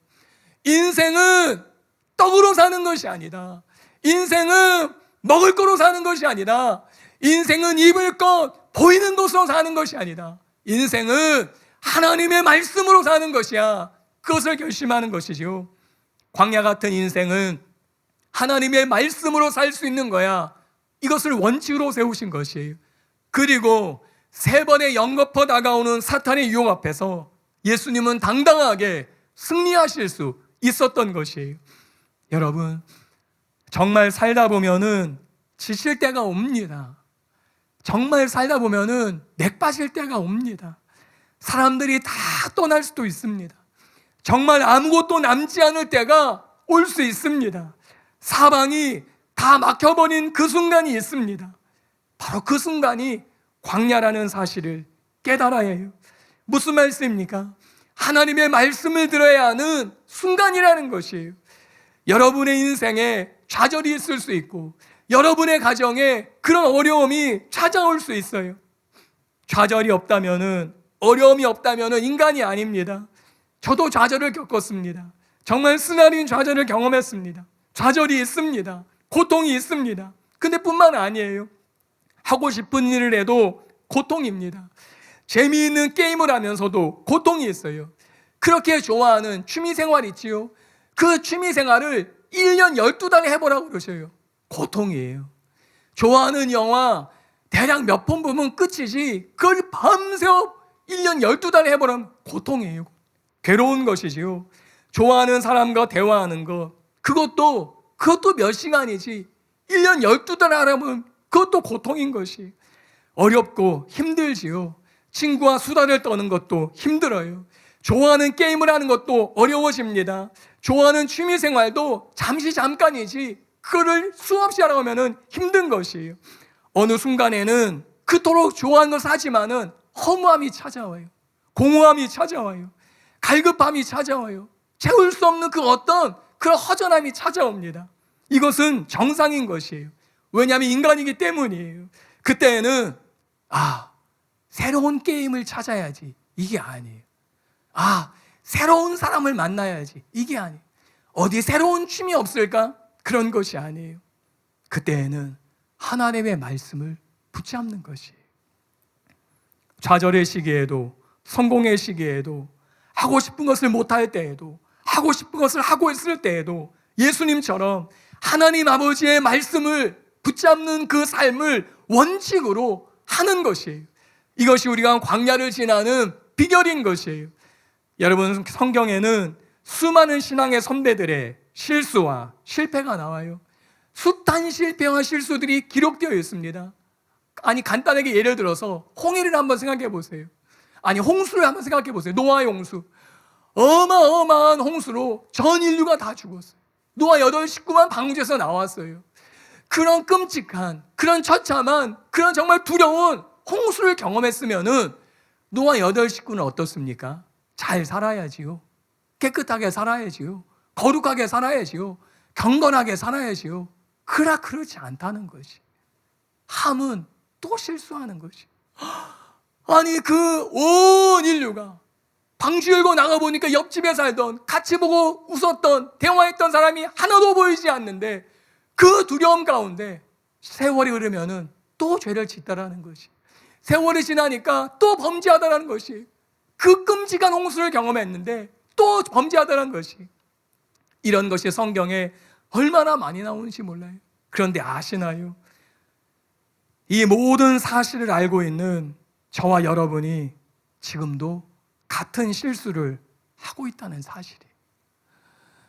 인생은 떡으로 사는 것이 아니다. 인생은 먹을 거로 사는 것이 아니다. 인생은 입을 것, 보이는 것으로 사는 것이 아니다. 인생은 하나님의 말씀으로 사는 것이야. 그것을 결심하는 것이지요. 광야 같은 인생은 하나님의 말씀으로 살 수 있는 거야. 이것을 원칙으로 세우신 것이에요. 그리고 세 번의 연거푸 다가오는 사탄의 유혹 앞에서 예수님은 당당하게 승리하실 수 있었던 것이에요. 여러분, 정말 살다 보면은 지칠 때가 옵니다. 정말 살다 보면은 맥 빠질 때가 옵니다. 사람들이 다 떠날 수도 있습니다. 정말 아무것도 남지 않을 때가 올 수 있습니다. 사방이 다 막혀버린 그 순간이 있습니다. 바로 그 순간이 광야라는 사실을 깨달아야 해요. 무슨 말씀입니까? 하나님의 말씀을 들어야 하는 순간이라는 것이에요. 여러분의 인생에 좌절이 있을 수 있고 여러분의 가정에 그런 어려움이 찾아올 수 있어요. 좌절이 없다면은, 어려움이 없다면은 인간이 아닙니다. 저도 좌절을 겪었습니다. 정말 쓰나린 좌절을 경험했습니다. 좌절이 있습니다. 고통이 있습니다. 근데 뿐만 아니에요. 하고 싶은 일을 해도 고통입니다. 재미있는 게임을 하면서도 고통이 있어요. 그렇게 좋아하는 취미생활 있지요. 그 취미생활을 1년 12달 해보라고 그러셔요. 고통이에요. 좋아하는 영화 대략 몇 편 보면 끝이지 그걸 밤새 1년 12달 해보라면 고통이에요. 괴로운 것이지요. 좋아하는 사람과 대화하는 것, 그것도 몇 시간이지 1년 12달 하려면 그것도 고통인 것이 어렵고 힘들지요. 친구와 수다를 떠는 것도 힘들어요. 좋아하는 게임을 하는 것도 어려워집니다. 좋아하는 취미생활도 잠깐이지 그거를 수없이 하라고 하면 힘든 것이에요. 어느 순간에는 그토록 좋아하는 것을 하지만은 허무함이 찾아와요. 공허함이 찾아와요. 갈급함이 찾아와요. 채울 수 없는 그 어떤 그런 허전함이 찾아옵니다. 이것은 정상인 것이에요. 왜냐하면 인간이기 때문이에요. 그때는 새로운 게임을 찾아야지, 이게 아니에요. 새로운 사람을 만나야지, 이게 아니에요. 어디 새로운 취미 없을까? 그런 것이 아니에요. 그때에는 하나님의 말씀을 붙잡는 것이에요. 좌절의 시기에도, 성공의 시기에도, 하고 싶은 것을 못할 때에도, 하고 싶은 것을 하고 있을 때에도 예수님처럼 하나님 아버지의 말씀을 붙잡는 그 삶을 원칙으로 하는 것이에요. 이것이 우리가 광야를 지나는 비결인 것이에요. 여러분, 성경에는 수많은 신앙의 선배들의 실수와 실패가 나와요. 숱한 실패와 실수들이 기록되어 있습니다. 간단하게 예를 들어서 홍해를 한번 생각해 보세요. 홍수를 한번 생각해 보세요. 노아의 홍수. 어마어마한 홍수로 전 인류가 다 죽었어요. 노아 8 식구만 방주에서 나왔어요. 그런 끔찍한, 그런 처참한, 그런 정말 두려운 홍수를 경험했으면은 노아 8 식구는 어떻습니까? 잘 살아야지요. 깨끗하게 살아야지요. 거룩하게 살아야지요. 경건하게 살아야지요. 그렇지 않다는 것이. 함은 또 실수하는 것이. 그 온 인류가 방주 열고 나가보니까 옆집에 살던, 같이 보고 웃었던, 대화했던 사람이 하나도 보이지 않는데 그 두려움 가운데 세월이 흐르면은 또 죄를 짓다라는 것이. 세월이 지나니까 또 범죄하다라는 것이. 그 끔찍한 홍수를 경험했는데 또 범죄하다라는 것이. 이런 것이 성경에 얼마나 많이 나오는지 몰라요. 그런데 아시나요? 이 모든 사실을 알고 있는 저와 여러분이 지금도 같은 실수를 하고 있다는 사실이에요.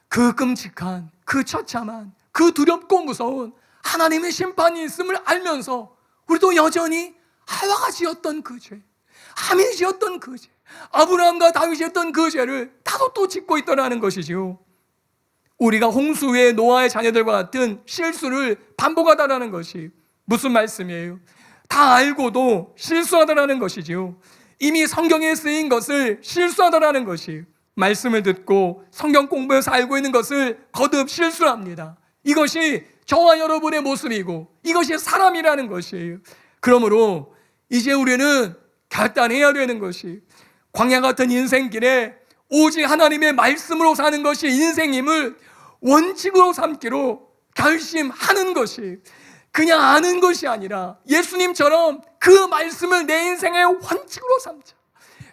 그 끔찍한, 그 처참한, 그 두렵고 무서운 하나님의 심판이 있음을 알면서 우리도 여전히 하와가 지었던 그 죄, 함이 지었던 그 죄, 아브라함과 다윗이 했던 그 죄를 다도 또 짓고 있더라는 것이지요. 우리가 홍수 후에 노아의 자녀들과 같은 실수를 반복하다라는 것이 무슨 말씀이에요? 다 알고도 실수하다라는 것이지요. 이미 성경에 쓰인 것을 실수하다라는 것이, 말씀을 듣고 성경 공부해서 알고 있는 것을 거듭 실수합니다. 이것이 저와 여러분의 모습이고 이것이 사람이라는 것이에요. 그러므로 이제 우리는 결단해야 되는 것이, 광야 같은 인생길에 오직 하나님의 말씀으로 사는 것이 인생임을 원칙으로 삼기로 결심하는 것이, 그냥 아는 것이 아니라 예수님처럼 그 말씀을 내 인생의 원칙으로 삼자.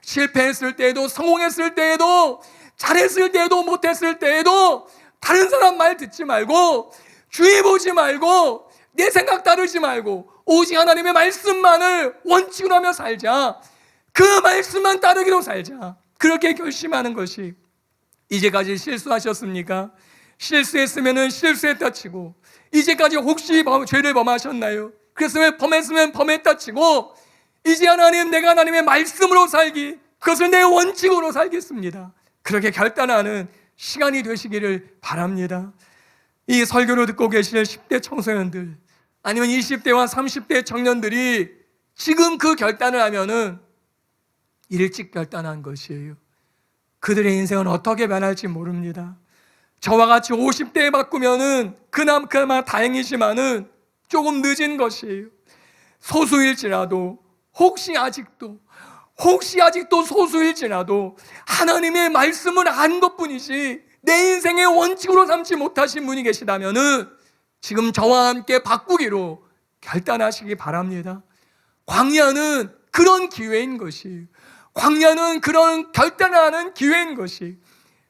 실패했을 때에도, 성공했을 때에도, 잘했을 때에도, 못했을 때에도 다른 사람 말 듣지 말고, 주의 보지 말고, 내 생각 따르지 말고 오직 하나님의 말씀만을 원칙으로 하며 살자. 그 말씀만 따르기로 살자. 그렇게 결심하는 것이, 이제까지 실수하셨습니까? 실수했으면 실수했다 치고, 이제까지 혹시 죄를 범하셨나요? 그래서 왜 범했으면 범했다 치고, 이제 하나님, 내가 하나님의 말씀으로 살기, 그것을 내 원칙으로 살겠습니다. 그렇게 결단하는 시간이 되시기를 바랍니다. 이 설교를 듣고 계실 10대 청소년들, 아니면 20대와 30대 청년들이 지금 그 결단을 하면은 일찍 결단한 것이에요. 그들의 인생은 어떻게 변할지 모릅니다. 저와 같이 50대에 바꾸면은 그나마 다행이지만은 조금 늦은 것이에요. 소수일지라도, 혹시 아직도 소수일지라도 하나님의 말씀을 안 것뿐이지 내 인생의 원칙으로 삼지 못하신 분이 계시다면은 지금 저와 함께 바꾸기로 결단하시기 바랍니다. 광야는 그런 기회인 것이에요. 광야는 그런 결단하는 기회인 것이,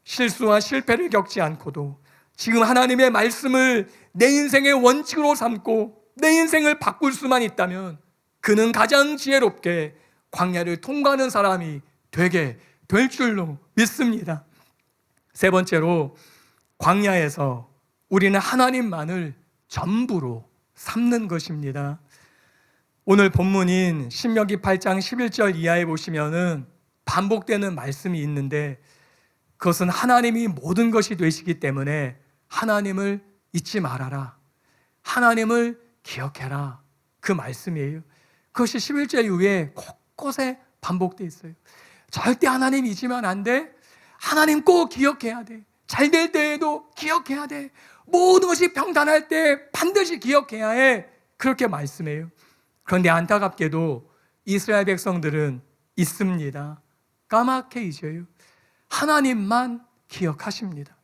실수와 실패를 겪지 않고도 지금 하나님의 말씀을 내 인생의 원칙으로 삼고 내 인생을 바꿀 수만 있다면 그는 가장 지혜롭게 광야를 통과하는 사람이 되게 될 줄로 믿습니다. 세 번째로, 광야에서 우리는 하나님만을 전부로 삼는 것입니다. 오늘 본문인 신명기 8장 11절 이하에 보시면은 반복되는 말씀이 있는데, 그것은 하나님이 모든 것이 되시기 때문에 하나님을 잊지 말아라, 하나님을 기억해라, 그 말씀이에요. 그것이 11절 이후에 곳곳에 반복되어 있어요. 절대 하나님 잊으면 안 돼. 하나님 꼭 기억해야 돼. 잘 될 때에도 기억해야 돼. 모든 것이 평탄할 때 반드시 기억해야 해. 그렇게 말씀해요. 그런데 안타깝게도 이스라엘 백성들은 잊습니다. 까맣게 잊어요. 하나님만 기억하십니다.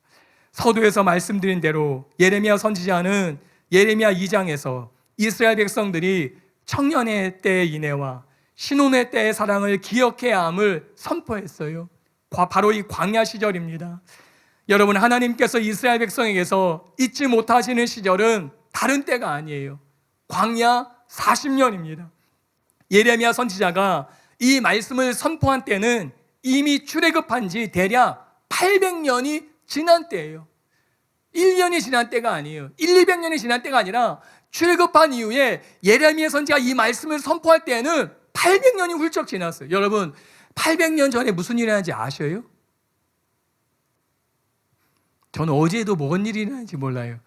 서두에서 말씀드린 대로 예레미야 선지자는 예레미야 2장에서 이스라엘 백성들이 청년의 때의 인애와 신혼의 때의 사랑을 기억해야 함을 선포했어요. 바로 이 광야 시절입니다. 여러분, 하나님께서 이스라엘 백성에게서 잊지 못하시는 시절은 다른 때가 아니에요. 광야 40년입니다. 예레미야 선지자가 이 말씀을 선포한 때는 이미 출애굽한 지 대략 800년이 지난 때예요. 1년이 지난 때가 아니에요. 200년이 지난 때가 아니라 출애굽한 이후에 예레미야 선지자가 이 말씀을 선포할 때는 800년이 훌쩍 지났어요. 여러분, 800년 전에 무슨 일이 일어났는지 아셔요? 저는 어제도 뭔 일이 일어났는지 몰라요.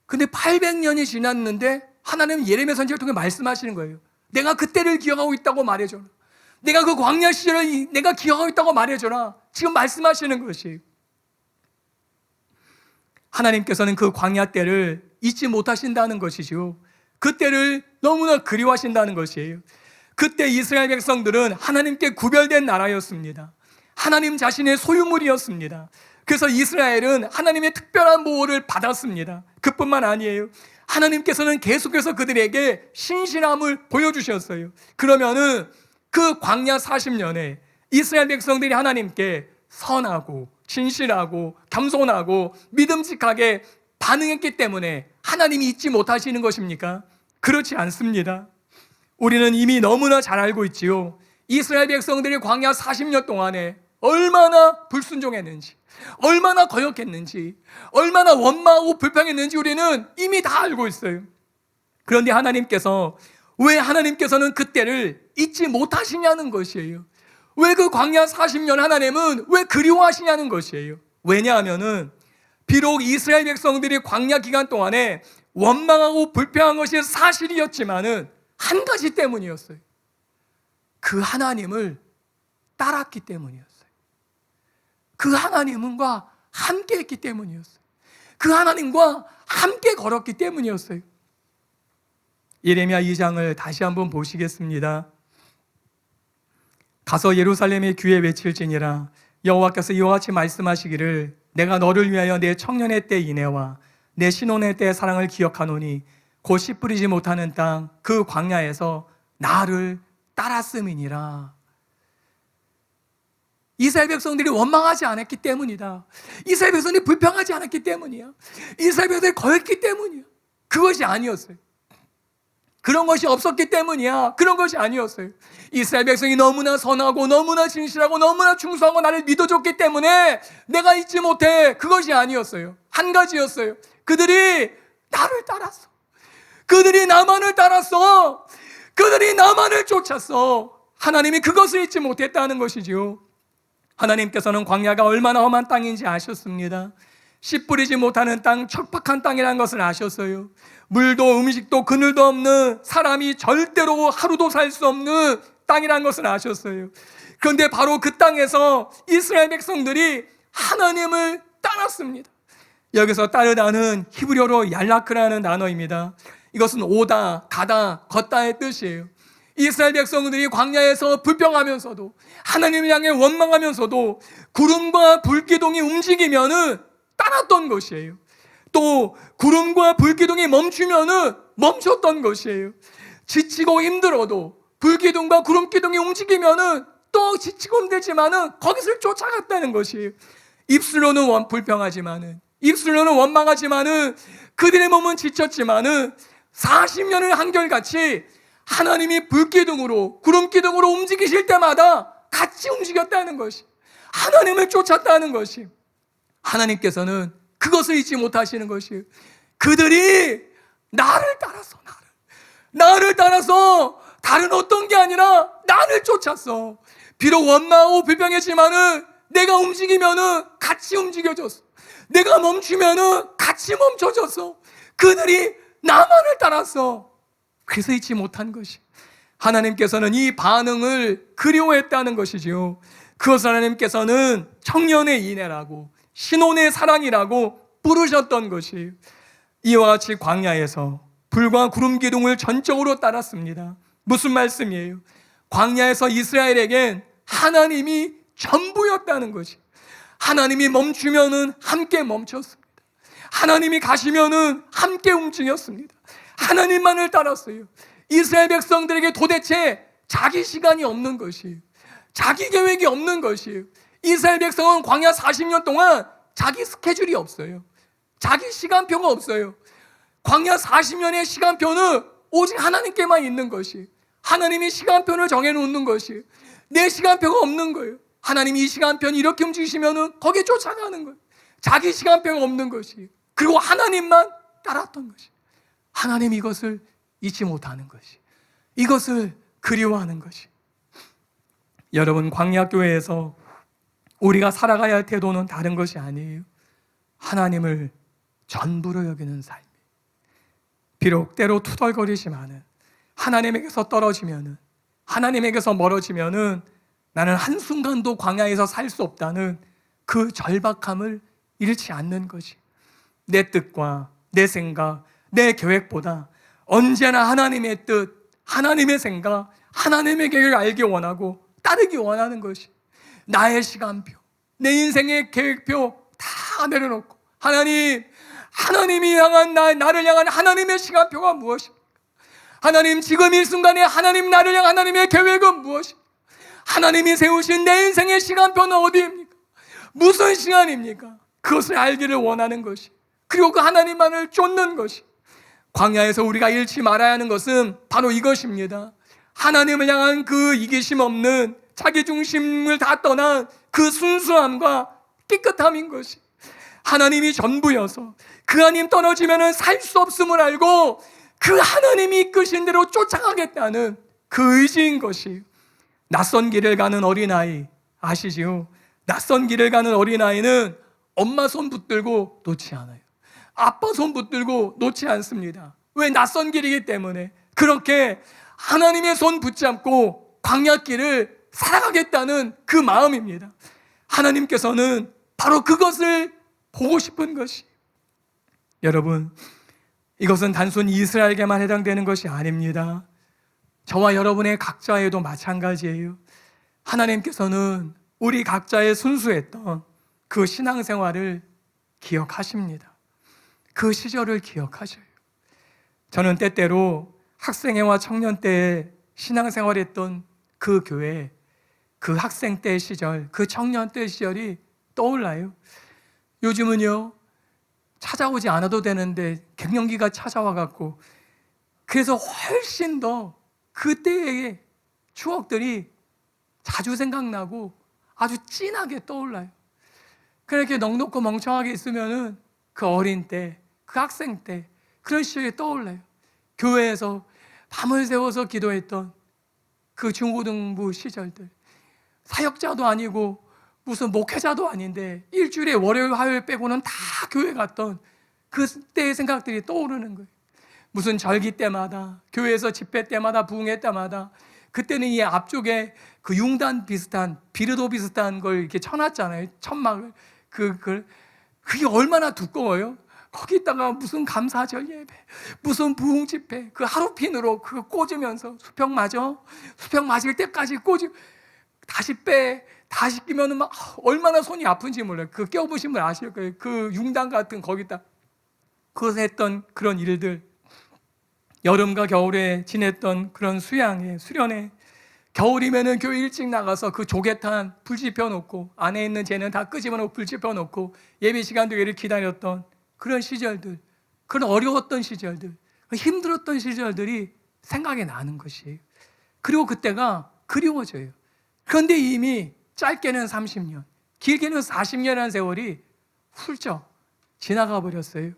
근데 800년이 지났는데 하나님은 예레미야 선지자를 통해 말씀하시는 거예요. 내가 그때를 기억하고 있다고 말해줘라. 내가 그 광야 시절을 내가 기억하고 있다고 말해줘라. 지금 말씀하시는 것이, 하나님께서는 그 광야 때를 잊지 못하신다는 것이죠. 그때를 너무나 그리워하신다는 것이에요. 그때 이스라엘 백성들은 하나님께 구별된 나라였습니다. 하나님 자신의 소유물이었습니다. 그래서 이스라엘은 하나님의 특별한 보호를 받았습니다. 그뿐만 아니에요. 하나님께서는 계속해서 그들에게 신실함을 보여주셨어요. 그러면은 그 광야 40년에 이스라엘 백성들이 하나님께 선하고 진실하고 겸손하고 믿음직하게 반응했기 때문에 하나님이 잊지 못하시는 것입니까? 그렇지 않습니다. 우리는 이미 너무나 잘 알고 있지요. 이스라엘 백성들이 광야 40년 동안에 얼마나 불순종했는지, 얼마나 거역했는지, 얼마나 원망하고 불평했는지 우리는 이미 다 알고 있어요. 그런데 왜 하나님께서는 그때를 잊지 못하시냐는 것이에요. 왜 그 광야 40년 하나님은 왜 그리워하시냐는 것이에요. 왜냐하면은 비록 이스라엘 백성들이 광야 기간 동안에 원망하고 불평한 것이 사실이었지만은 한 가지 때문이었어요. 그 하나님을 따랐기 때문이었어요. 그 하나님과 함께 했기 때문이었어요. 그 하나님과 함께 걸었기 때문이었어요. 예레미야 2장을 다시 한번 보시겠습니다. 가서 예루살렘의 귀에 외칠지니라. 여호와께서 이와 같이 말씀하시기를, 내가 너를 위하여 내 청년의 때 인애와 내 신혼의 때 사랑을 기억하노니 곧 씨 뿌리지 못하는 땅, 그 광야에서 나를 따랐음이니라. 이스라엘 백성들이 원망하지 않았기 때문이다. 이스라엘 백성들이 불평하지 않았기 때문이야. 이스라엘 백성들이 거였기 때문이야. 그것이 아니었어요. 그런 것이 없었기 때문이야. 그런 것이 아니었어요. 이스라엘 백성이 너무나 선하고 너무나 진실하고 너무나 충성하고 나를 믿어줬기 때문에 내가 잊지 못해. 그것이 아니었어요. 한 가지였어요. 그들이 나를 따랐어. 그들이 나만을 따랐어. 그들이 나만을 쫓았어. 하나님이 그것을 잊지 못했다는 것이지요. 하나님께서는 광야가 얼마나 험한 땅인지 아셨습니다. 씨 뿌리지 못하는 땅, 척박한 땅이라는 것을 아셨어요. 물도 음식도 그늘도 없는, 사람이 절대로 하루도 살 수 없는 땅이라는 것을 아셨어요. 그런데 바로 그 땅에서 이스라엘 백성들이 하나님을 따랐습니다. 여기서 따르다는 히브리어로 얄라크라는 단어입니다. 이것은 오다, 가다, 걷다의 뜻이에요. 이스라엘 백성들이 광야에서 불평하면서도 하나님을 향해 원망하면서도 구름과 불기둥이 움직이면은 따랐던 것이에요. 또 구름과 불기둥이 멈추면은 멈췄던 것이에요. 지치고 힘들어도 불기둥과 구름기둥이 움직이면은 또 지치고 힘들지만은 거기서 쫓아갔다는 것이에요. 입술로는 불평하지만은, 입술로는 원망하지만은, 그들의 몸은 지쳤지만은 40년을 한결같이 하나님이 불기둥으로 구름기둥으로 움직이실 때마다 같이 움직였다는 것이, 하나님을 쫓았다는 것이, 하나님께서는 그것을 잊지 못하시는 것이에요. 그들이 나를 따라서, 나를 따라서 다른 어떤 게 아니라 나를 쫓았어. 비록 원망하고 불평했지만은 내가 움직이면은 같이 움직여줬어. 내가 멈추면은 같이 멈춰줬어. 그들이 나만을 따랐어. 그래서 잊지 못한 것이, 하나님께서는 이 반응을 그리워했다는 것이지요. 그것을 하나님께서는 청년의 인애라고, 신혼의 사랑이라고 부르셨던 것이에요. 이와 같이 광야에서 불과 구름 기둥을 전적으로 따랐습니다. 무슨 말씀이에요? 광야에서 이스라엘에겐 하나님이 전부였다는 것이, 하나님이 멈추면은 함께 멈췄습니다. 하나님이 가시면은 함께 움직였습니다. 하나님만을 따랐어요. 이스라엘 백성들에게 도대체 자기 시간이 없는 것이에요. 자기 계획이 없는 것이에요. 이스라엘 백성은 광야 40년 동안 자기 스케줄이 없어요. 자기 시간표가 없어요. 광야 40년의 시간표는 오직 하나님께만 있는 것이, 하나님이 시간표를 정해놓는 것이, 내 시간표가 없는 거예요. 하나님이 이 시간표는 이렇게 움직이시면은 거기에 쫓아가는 거예요. 자기 시간표가 없는 것이, 그리고 하나님만 따랐던 것이, 하나님 이것을 잊지 못하는 것이, 이것을 그리워하는 것이. 여러분, 광야교회에서 우리가 살아가야 할 태도는 다른 것이 아니에요. 하나님을 전부로 여기는 삶. 비록 때로 투덜거리지만은, 하나님에게서 떨어지면은, 하나님에게서 멀어지면은 나는 한순간도 광야에서 살 수 없다는 그 절박함을 잃지 않는 것이, 내 뜻과 내 생각, 내 계획보다 언제나 하나님의 뜻, 하나님의 생각, 하나님의 계획을 알기 원하고 따르기 원하는 것이, 나의 시간표, 내 인생의 계획표 다 내려놓고 하나님이 향한 나를 향한 하나님의 시간표가 무엇입니까? 하나님, 지금 이 순간에 하나님 나를 향한 하나님의 계획은 무엇입니까? 하나님이 세우신 내 인생의 시간표는 어디입니까? 무슨 시간입니까? 그것을 알기를 원하는 것이, 그리고 그 하나님만을 쫓는 것이. 광야에서 우리가 잃지 말아야 하는 것은 바로 이것입니다. 하나님을 향한 그 이기심 없는, 자기 중심을 다 떠난 그 순수함과 깨끗함인 것이, 하나님이 전부여서 그 하나님 떨어지면 살 수 없음을 알고 그 하나님이 이끄신 대로 쫓아가겠다는 그 의지인 것이. 낯선 길을 가는 어린아이 아시지요? 낯선 길을 가는 어린아이는 엄마 손 붙들고 놓지 않아요. 아빠 손 붙들고 놓지 않습니다. 왜? 낯선 길이기 때문에. 그렇게 하나님의 손 붙잡고 광야길을 살아가겠다는 그 마음입니다. 하나님께서는 바로 그것을 보고 싶은 것이. 여러분, 이것은 단순히 이스라엘에게만 해당되는 것이 아닙니다. 저와 여러분의 각자에도 마찬가지예요. 하나님께서는 우리 각자의 순수했던 그 신앙생활을 기억하십니다. 그 시절을 기억하셔요. 저는 때때로 학생회와 청년 때에 신앙생활했던 그 교회, 그 학생 때 시절, 그 청년 때 시절이 떠올라요. 요즘은요, 찾아오지 않아도 되는데 갱년기가 찾아와 갖고, 그래서 훨씬 더 그때의 추억들이 자주 생각나고 아주 진하게 떠올라요. 그렇게 넉넉고 멍청하게 있으면은 그 어린 때, 그 학생 때, 그런 시절이 떠올라요. 교회에서 밤을 새워서 기도했던 그 중고등부 시절들. 사역자도 아니고 무슨 목회자도 아닌데 일주일에 월요일, 화요일 빼고는 다 교회 갔던 그때의 생각들이 떠오르는 거예요. 무슨 절기 때마다, 교회에서 집회 때마다, 부흥회 때마다, 그때는 이 앞쪽에 그 융단 비슷한, 비르도 비슷한 걸 이렇게 쳐놨잖아요. 천막을. 그게 얼마나 두꺼워요? 거기다가 무슨 감사절 예배, 무슨 부흥 집회, 그 하루핀으로 그거 꽂으면서 수평 맞을 때까지 다시 빼, 다시 끼면은 막 얼마나 손이 아픈지 몰라요. 그 껴보신 분 아실 거예요. 그 융단 같은 거기다 그것을 했던 그런 일들. 여름과 겨울에 지냈던 그런 수련회. 겨울이면은 교회 일찍 나가서 그 조개탄 불 지펴놓고 안에 있는 쟤는 다 끄집어놓고 불 지펴놓고 예배 시간 되기를 기다렸던 그런 시절들, 그런 어려웠던 시절들, 힘들었던 시절들이 생각이 나는 것이에요. 그리고 그때가 그리워져요. 그런데 이미 짧게는 30년, 길게는 40년이라는 세월이 훌쩍 지나가 버렸어요.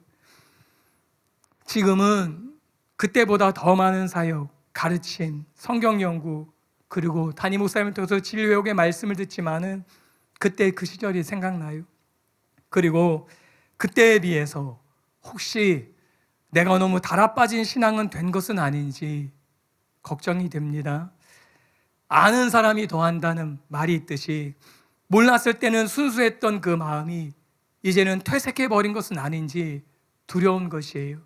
지금은 그때보다 더 많은 사역, 가르침, 성경 연구, 그리고 담임 목사님을 통해서 진료회복의 말씀을 듣지만은 그때 그 시절이 생각나요. 그리고 그때에 비해서 혹시 내가 너무 달아빠진 신앙은 된 것은 아닌지 걱정이 됩니다. 아는 사람이 더한다는 말이 있듯이 몰랐을 때는 순수했던 그 마음이 이제는 퇴색해버린 것은 아닌지 두려운 것이에요.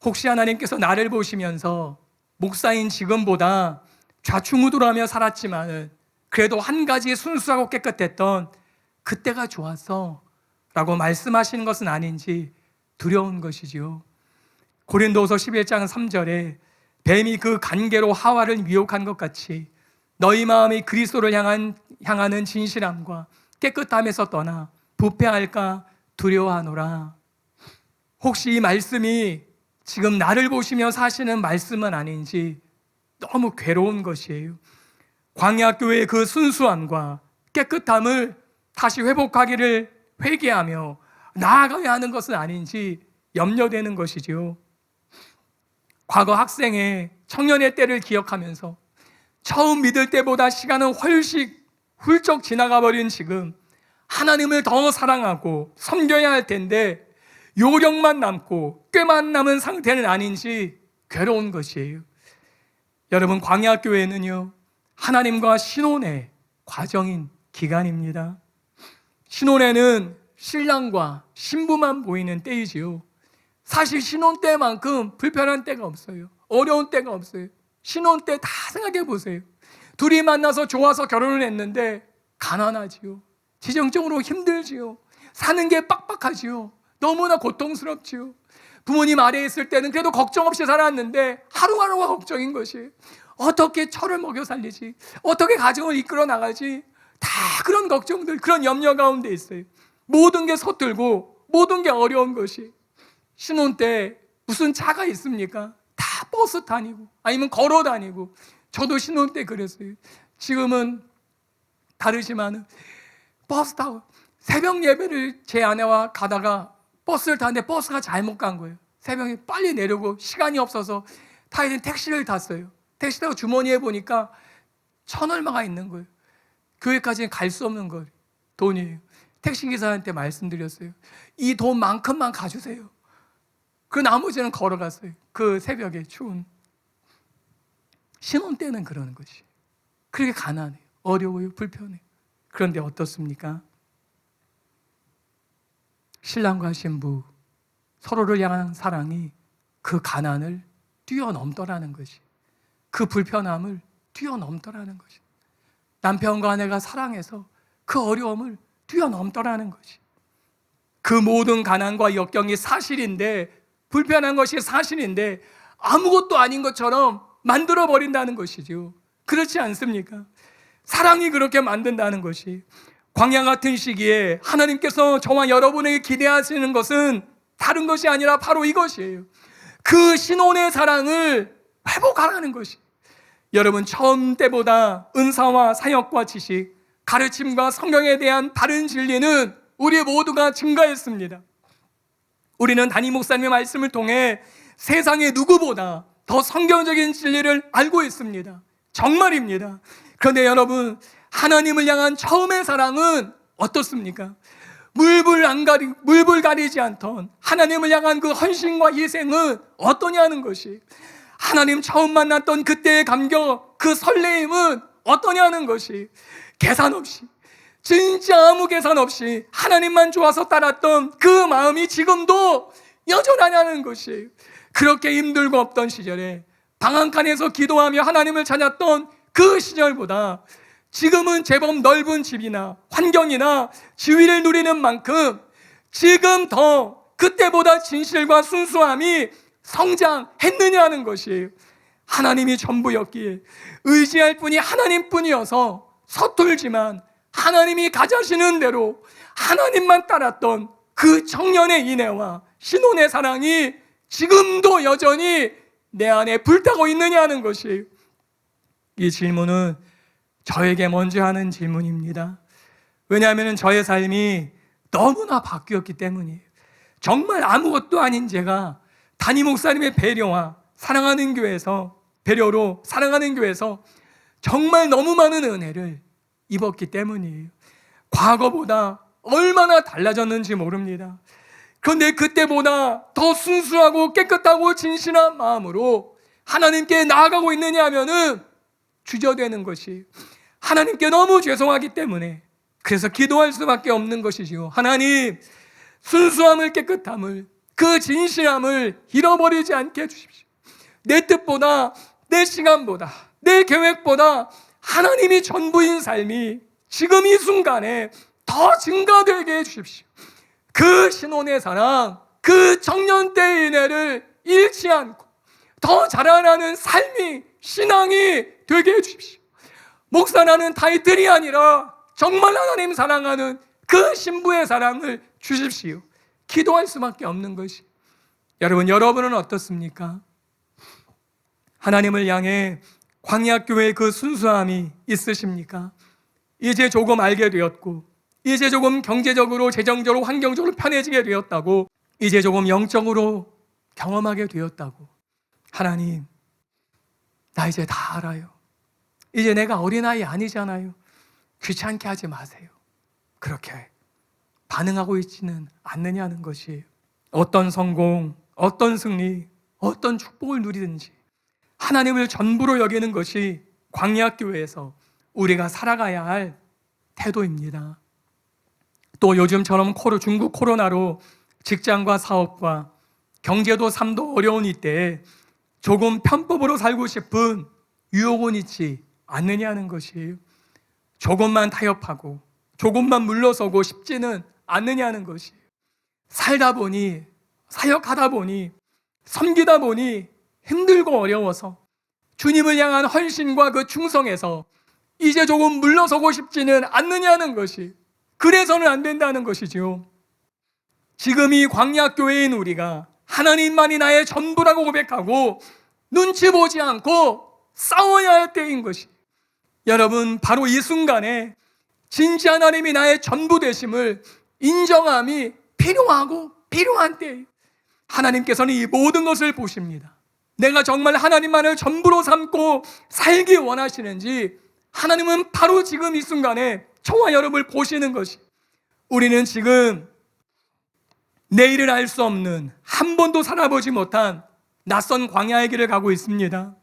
혹시 하나님께서 나를 보시면서 목사인 지금보다 좌충우돌하며 살았지만 그래도 한 가지 순수하고 깨끗했던 그때가 좋았어 라고 말씀하시는 것은 아닌지 두려운 것이지요. 고린도서 11장 3절에 뱀이 그 간계로 하와를 미혹한 것 같이 너희 마음이 그리스도를 향하는 진실함과 깨끗함에서 떠나 부패할까 두려워하노라. 혹시 이 말씀이 지금 나를 보시며 사시는 말씀은 아닌지 너무 괴로운 것이에요. 광야교회의 그 순수함과 깨끗함을 다시 회복하기를 회개하며 나아가야 하는 것은 아닌지 염려되는 것이지요. 과거 학생의 청년의 때를 기억하면서 처음 믿을 때보다 시간은 훨씬 훌쩍 지나가 버린 지금 하나님을 더 사랑하고 섬겨야 할 텐데 요령만 남고 꾀만 남은 상태는 아닌지 괴로운 것이에요. 여러분, 광야교회는요, 하나님과 신혼의 과정인 기간입니다. 신혼에는 신랑과 신부만 보이는 때이지요. 사실 신혼 때만큼 불편한 때가 없어요. 어려운 때가 없어요. 신혼 때 다 생각해 보세요. 둘이 만나서 좋아서 결혼을 했는데 가난하지요. 재정적으로 힘들지요. 사는 게 빡빡하지요. 너무나 고통스럽지요. 부모님 아래에 있을 때는 그래도 걱정 없이 살았는데 하루하루가 걱정인 것이 어떻게 철을 먹여 살리지, 어떻게 가정을 이끌어 나가지, 다 그런 걱정들, 그런 염려 가운데 있어요. 모든 게 서툴고 모든 게 어려운 것이. 신혼 때 무슨 차가 있습니까? 다 버스 다니고 아니면 걸어 다니고. 저도 신혼 때 그랬어요. 지금은 다르지만 버스 타고 새벽 예배를 제 아내와 가다가 버스를 타는데 버스가 잘못 간 거예요. 새벽에 빨리 내려고 시간이 없어서 타야 되는 택시를 탔어요. 택시 타고 주머니에 보니까 1,000얼마가 있는 거예요. 교회까지는 갈 수 없는 거예요. 돈이에요. 택시기사한테 말씀드렸어요. 이 돈만큼만 가주세요. 그 나머지는 걸어갔어요. 그 새벽에 추운. 신혼 때는 그러는 것이. 그렇게 가난해요. 어려워요. 불편해요. 그런데 어떻습니까? 신랑과 신부 서로를 향한 사랑이 그 가난을 뛰어넘더라는 것이, 그 불편함을 뛰어넘더라는 것이, 남편과 아내가 사랑해서 그 어려움을 뛰어넘더라는 것이. 그 모든 가난과 역경이 사실인데, 불편한 것이 사실인데 아무것도 아닌 것처럼 만들어 버린다는 것이죠. 그렇지 않습니까? 사랑이 그렇게 만든다는 것이, 광야 같은 시기에 하나님께서 저와 여러분에게 기대하시는 것은 다른 것이 아니라 바로 이것이에요. 그 신혼의 사랑을 회복하라는 것이. 여러분, 처음 때보다 은사와 사역과 지식, 가르침과 성경에 대한 바른 진리는 우리 모두가 증가했습니다. 우리는 담임 목사님의 말씀을 통해 세상의 누구보다 더 성경적인 진리를 알고 있습니다. 정말입니다. 그런데 여러분, 하나님을 향한 처음의 사랑은 어떻습니까? 물불 가리지 않던 하나님을 향한 그 헌신과 희생은 어떠냐는 것이, 하나님 처음 만났던 그때의 감격, 그 설레임은 어떠냐는 것이, 계산 없이, 진짜 아무 계산 없이 하나님만 좋아서 따랐던 그 마음이 지금도 여전하냐는 것이, 그렇게 힘들고 없던 시절에 방앗간에서 기도하며 하나님을 찾았던 그 시절보다 지금은 제법 넓은 집이나 환경이나 지위를 누리는 만큼 지금 더 그때보다 진실과 순수함이 성장했느냐는 것이에요. 하나님이 전부였기에 의지할 분이 하나님뿐이어서 서툴지만 하나님이 가자시는 대로 하나님만 따랐던 그 청년의 인애와 신혼의 사랑이 지금도 여전히 내 안에 불타고 있느냐는 것이에요. 이 질문은 저에게 먼저 하는 질문입니다. 왜냐하면 저의 삶이 너무나 바뀌었기 때문이에요. 정말 아무것도 아닌 제가 담임 목사님의 배려와 사랑하는 교회에서, 배려로 사랑하는 교회에서 정말 너무 많은 은혜를 입었기 때문이에요. 과거보다 얼마나 달라졌는지 모릅니다. 그런데 그때보다 더 순수하고 깨끗하고 진실한 마음으로 하나님께 나아가고 있느냐 하면은 주저되는 것이, 하나님께 너무 죄송하기 때문에 그래서 기도할 수밖에 없는 것이지요. 하나님, 순수함을, 깨끗함을, 그 진실함을 잃어버리지 않게 해주십시오. 내 뜻보다, 내 시간보다, 내 계획보다 하나님이 전부인 삶이 지금 이 순간에 더 증가되게 해주십시오. 그 신혼의 사랑, 그 청년 때의 은혜를 잃지 않고 더 자라나는 삶이, 신앙이 되게 해주십시오. 목사라는 타이틀이 아니라 정말 하나님 사랑하는 그 신부의 사랑을 주십시오. 기도할 수밖에 없는 것이. 여러분은 어떻습니까? 하나님을 향해 광야교회의 그 순수함이 있으십니까? 이제 조금 알게 되었고, 이제 조금 경제적으로, 재정적으로, 환경적으로 편해지게 되었다고, 이제 조금 영적으로 경험하게 되었다고, 하나님, 나 이제 다 알아요. 이제 내가 어린아이 아니잖아요. 귀찮게 하지 마세요. 그렇게 반응하고 있지는 않느냐는 것이에요. 어떤 성공, 어떤 승리, 어떤 축복을 누리든지 하나님을 전부로 여기는 것이 광야교회에서 우리가 살아가야 할 태도입니다. 또 요즘처럼 중국 코로나로 직장과 사업과 경제도 삶도 어려운 이때에 조금 편법으로 살고 싶은 유혹은 있지 않느냐는 것이에요. 조금만 타협하고 조금만 물러서고 싶지는 않느냐는 것이에요. 살다 보니, 사역하다 보니, 섬기다 보니 힘들고 어려워서 주님을 향한 헌신과 그 충성에서 이제 조금 물러서고 싶지는 않느냐는 것이, 그래서는 안 된다는 것이죠. 지금 이 광야교회인 우리가 하나님만이 나의 전부라고 고백하고 눈치 보지 않고 싸워야 할 때인 것이, 여러분, 바로 이 순간에 진짜 하나님이 나의 전부 되심을 인정함이 필요한 때에 하나님께서는 이 모든 것을 보십니다. 내가 정말 하나님만을 전부로 삼고 살기 원하시는지 하나님은 바로 지금 이 순간에 저와 여러분을 보시는 것이, 우리는 지금 내일을 알 수 없는, 한 번도 살아보지 못한 낯선 광야의 길을 가고 있습니다.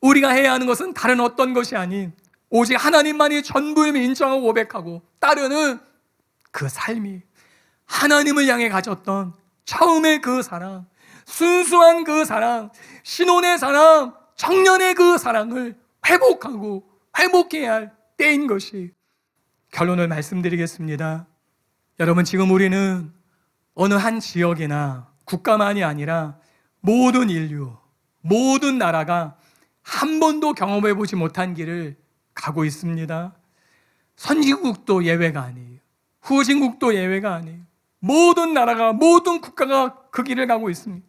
우리가 해야 하는 것은 다른 어떤 것이 아닌 오직 하나님만이 전부임을 인정하고 고백하고 따르는 그 삶이, 하나님을 향해 가졌던 처음의 그 사랑, 순수한 그 사랑, 신혼의 사랑, 청년의 그 사랑을 회복해야 할 때인 것이, 결론을 말씀드리겠습니다. 여러분, 지금 우리는 어느 한 지역이나 국가만이 아니라 모든 인류, 모든 나라가 한 번도 경험해 보지 못한 길을 가고 있습니다. 선진국도 예외가 아니에요. 후진국도 예외가 아니에요. 모든 나라가, 모든 국가가 그 길을 가고 있습니다.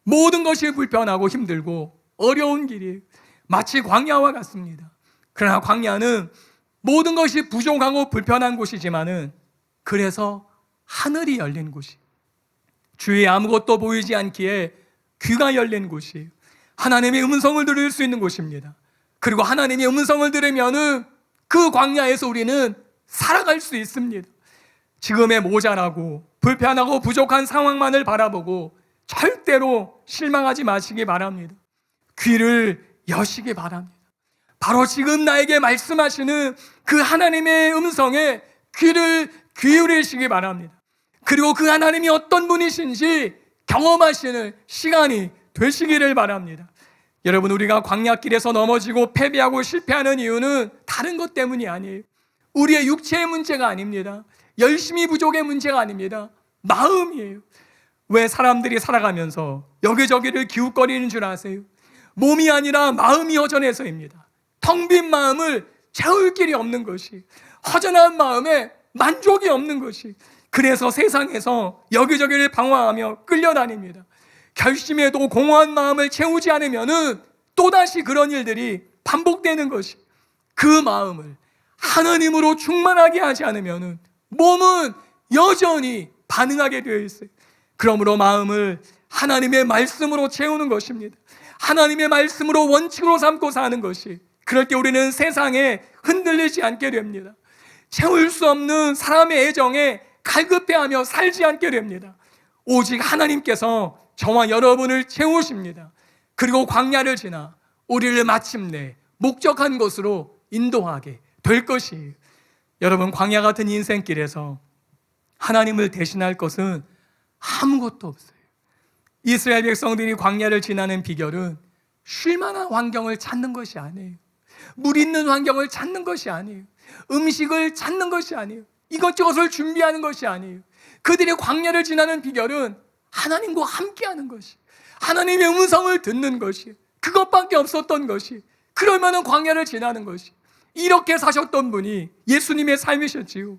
모든 것이 불편하고 힘들고 어려운 길이에요. 마치 광야와 같습니다. 그러나 광야는 모든 것이 부족하고 불편한 곳이지만은 그래서 하늘이 열린 곳이에요. 주위에 아무것도 보이지 않기에 귀가 열린 곳이에요. 하나님의 음성을 들을 수 있는 곳입니다. 그리고 하나님의 음성을 들으면은 그 광야에서 우리는 살아갈 수 있습니다. 지금의 모자라고 불편하고 부족한 상황만을 바라보고 절대로 실망하지 마시기 바랍니다. 귀를 여시기 바랍니다. 바로 지금 나에게 말씀하시는 그 하나님의 음성에 귀를 기울이시기 바랍니다. 그리고 그 하나님이 어떤 분이신지 경험하시는 시간이 되시기를 바랍니다. 여러분, 우리가 광야길에서 넘어지고 패배하고 실패하는 이유는 다른 것 때문이 아니에요. 우리의 육체의 문제가 아닙니다. 열심히 부족의 문제가 아닙니다. 마음이에요. 왜 사람들이 살아가면서 여기저기를 기웃거리는 줄 아세요? 몸이 아니라 마음이 허전해서입니다. 텅 빈 마음을 채울 길이 없는 것이, 허전한 마음에 만족이 없는 것이, 그래서 세상에서 여기저기를 방황하며 끌려다닙니다. 결심해도 공허한 마음을 채우지 않으면은 또다시 그런 일들이 반복되는 것이, 그 마음을 하나님으로 충만하게 하지 않으면은 몸은 여전히 반응하게 되어 있어요. 그러므로 마음을 하나님의 말씀으로 채우는 것입니다. 하나님의 말씀으로 원칙으로 삼고 사는 것이, 그럴 때 우리는 세상에 흔들리지 않게 됩니다. 채울 수 없는 사람의 애정에 갈급해하며 살지 않게 됩니다. 오직 하나님께서 저와 여러분을 채우십니다. 그리고 광야를 지나 우리를 마침내 목적한 곳으로 인도하게 될 것이에요. 여러분, 광야 같은 인생길에서 하나님을 대신할 것은 아무것도 없어요. 이스라엘 백성들이 광야를 지나는 비결은 쉴만한 환경을 찾는 것이 아니에요. 물 있는 환경을 찾는 것이 아니에요. 음식을 찾는 것이 아니에요. 이것저것을 준비하는 것이 아니에요. 그들의 광야를 지나는 비결은 하나님과 함께하는 것이, 하나님의 음성을 듣는 것이, 그것밖에 없었던 것이, 그러면은 광야를 지나는 것이. 이렇게 사셨던 분이 예수님의 삶이셨지요.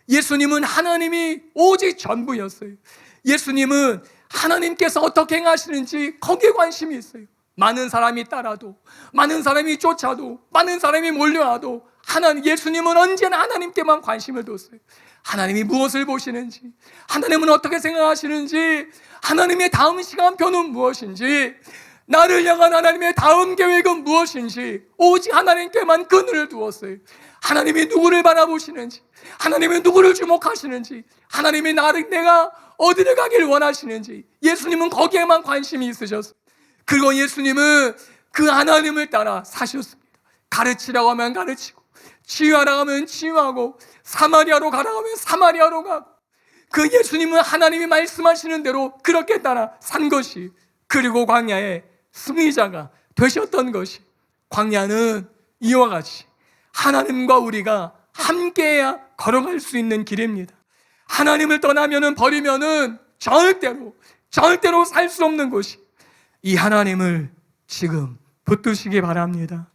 예수님은 하나님이 오직 전부였어요. 예수님은 하나님께서 어떻게 행하시는지 거기에 관심이 있어요. 많은 사람이 따라도, 많은 사람이 쫓아도, 많은 사람이 몰려와도 예수님은 언제나 하나님께만 관심을 뒀어요. 하나님이 무엇을 보시는지, 하나님은 어떻게 생각하시는지, 하나님의 다음 시간표는 무엇인지, 나를 향한 하나님의 다음 계획은 무엇인지 오직 하나님께만 그 눈을 두었어요. 하나님이 누구를 바라보시는지, 하나님이 누구를 주목하시는지, 하나님이 내가 어디를 가기를 원하시는지, 예수님은 거기에만 관심이 있으셨어요. 그리고 예수님은 그 하나님을 따라 사셨습니다. 가르치라고 하면 가르치고, 치유하라고 하면 치유하고, 사마리아로 가라고 하면 사마리아로 가고, 그 예수님은 하나님이 말씀하시는 대로 그렇게 따라 산 것이, 그리고 광야의 승리자가 되셨던 것이, 광야는 이와 같이 하나님과 우리가 함께해야 걸어갈 수 있는 길입니다. 하나님을 떠나면은, 버리면은 절대로 살 수 없는 것이, 이 하나님을 지금 붙드시기 바랍니다.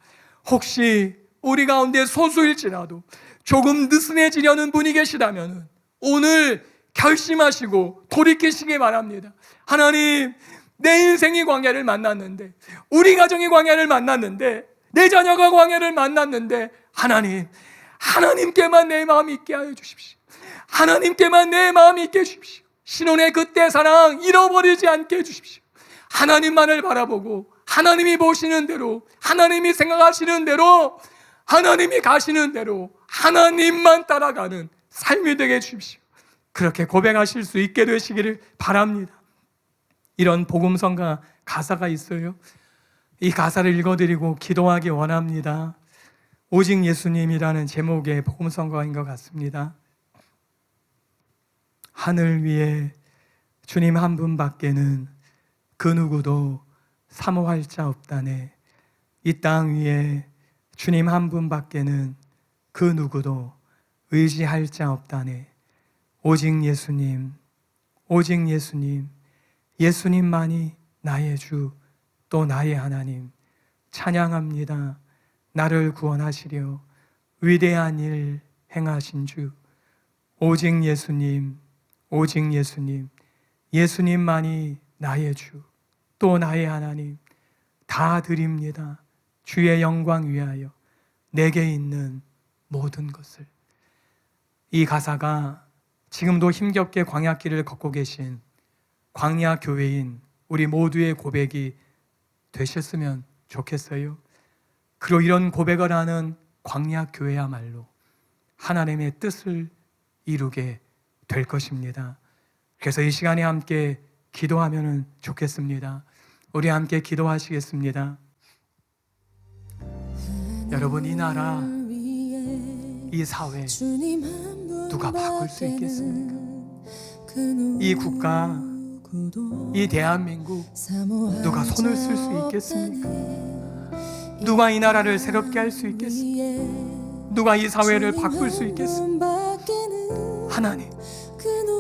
혹시 우리 가운데 소수일지라도 조금 느슨해지려는 분이 계시다면 오늘 결심하시고 돌이키시기 바랍니다. 하나님, 내 인생이 광야를 만났는데, 우리 가정이 광야를 만났는데, 내 자녀가 광야를 만났는데, 하나님께만 내 마음이 있게 하여 주십시오. 하나님께만 내 마음이 있게 해주십시오. 신혼의 그때 사랑 잃어버리지 않게 해주십시오. 하나님만을 바라보고 하나님이 보시는 대로, 하나님이 생각하시는 대로, 하나님이 가시는 대로 하나님만 따라가는 삶이 되게 해주십시오. 그렇게 고백하실 수 있게 되시기를 바랍니다. 이런 복음성가 가사가 있어요. 이 가사를 읽어드리고 기도하기 원합니다. 오직 예수님이라는 제목의 복음성가인 것 같습니다. 하늘 위에 주님 한 분밖에는 그 누구도 사모할 자 없다네. 이 땅 위에 주님 한 분밖에는 그 누구도 의지할 자 없다네. 오직 예수님, 오직 예수님, 예수님만이 나의 주, 또 나의 하나님 찬양합니다. 나를 구원하시려 위대한 일 행하신 주 오직 예수님, 오직 예수님, 예수님만이 나의 주, 또 나의 하나님 다 드립니다. 주의 영광 위하여 내게 있는 모든 것을. 이 가사가 지금도 힘겹게 광야길을 걷고 계신 광야 교회인 우리 모두의 고백이 되셨으면 좋겠어요. 그리고 이런 고백을 하는 광야 교회야말로 하나님의 뜻을 이루게 될 것입니다. 그래서 이 시간에 함께 기도하면 좋겠습니다. 우리 함께 기도하시겠습니다. 여러분, 이 나라, 이 사회 누가 바꿀 수 있겠습니까? 이 국가, 이 대한민국 누가 손을 쓸 수 있겠습니까? 누가 이 나라를 새롭게 할 수 있겠습니까? 누가 이 사회를 바꿀 수 있겠습니까? 하나님,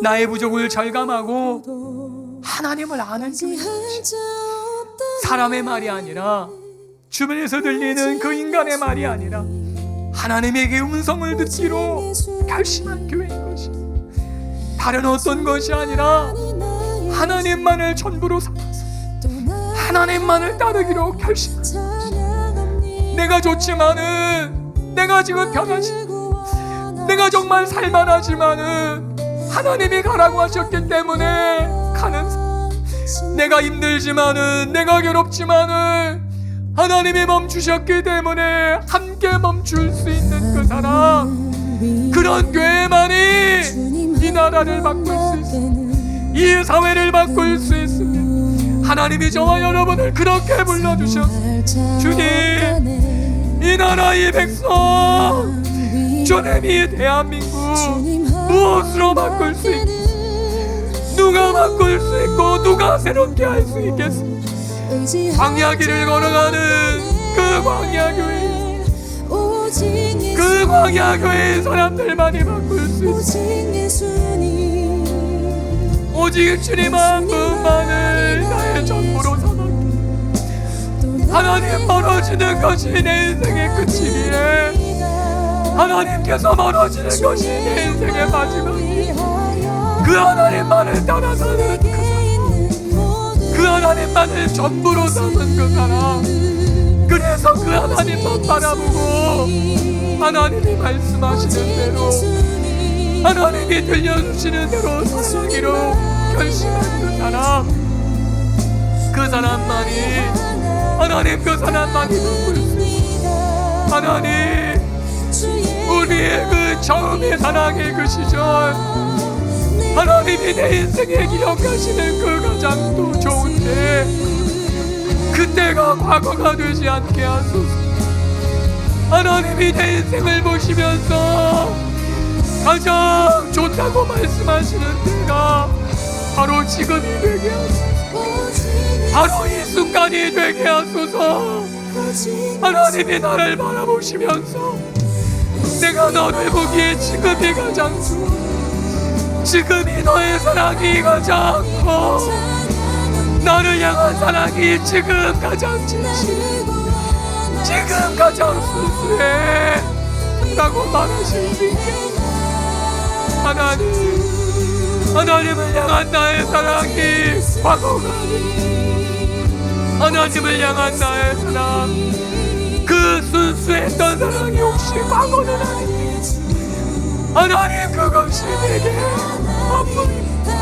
나의 부족을 절감하고 하나님을 아는 교회, 사람의 말이 아니라 주변에서 들리는 그 인간의 말이 아니라 하나님에게 음성을 듣기로 결심한 교회인 것입니다. 다른 어떤 것이 아니라 하나님만을 전부로 삼아서 하나님만을 따르기로 결심한 것입니다. 내가 좋지만은, 내가 지금 편하지, 내가 정말 살만하지만은 하나님이 가라고 하셨기 때문에 가는 삶. 내가 힘들지만은, 내가 괴롭지만은 하나님이 멈추셨기 때문에 함께 멈출 수 있는 그 사람, 그런 교회만이 이 나라를 바꿀 수 있습니다. 이 사회를 바꿀 수 있습니다. 하나님이 저와 여러분을 그렇게 불러주셨습니다. 주님, 이 나라, 이 백성, 주님, 이 대한민국 무엇으로 바꿀 수 있겠습니까? 누가 바꿀 수 있고 누가 새롭게 할 수 있겠습니까? 광야길을 걸어가는 그 광야교회, 그 광야교회의 사람들만이 바꿀 수 있습니다. 오직 주님 한 분만을 나의 전부로 삼았기에 하나님, 멀어지는 것이 내 인생의 끝이기에, 하나님께서 멀어지는 것이 내 인생의 마지막이기에 그 하나님만을 따라 사는 그 하나님만을 전부로 삼은 그 사람, 그래서 그 하나님만 바라보고 하나님이 말씀하시는 대로, 하나님이 들려주시는 대로 살아가기로 결심한 그 사람, 그 사람만이, 하나님, 그 사람만이 바꿀 수 있습니다. 하나님, 우리의 그 처음의 사랑의 그 시절, 하나님이 내 인생에 기억하시는 그 가장 또 좋은 때, 그때가 과거가 되지 않게 하소서. 하나님이 내 인생을 보시면서 가장 좋다고 말씀하시는 때가 바로 지금이 되게 하소서. 바로 이 순간이 되게 하소서. 하나님이 나를 바라보시면서 내가 너를 보기에 지금이 가장 좋아, 지금이 너의 사랑이 가장 커, 나를 향한 사랑이 지금 가장 진실해, 지금 가장 순수해 라고 말하실 수 있게 하나님, 하나님을 향한 나의 사랑이 과거가 아니라 하나님을 향한 나의 사랑, 그 순수했던 사랑이 혹시 과거는 아니겠지. 하나님, 그것이 내게 아픔입니다.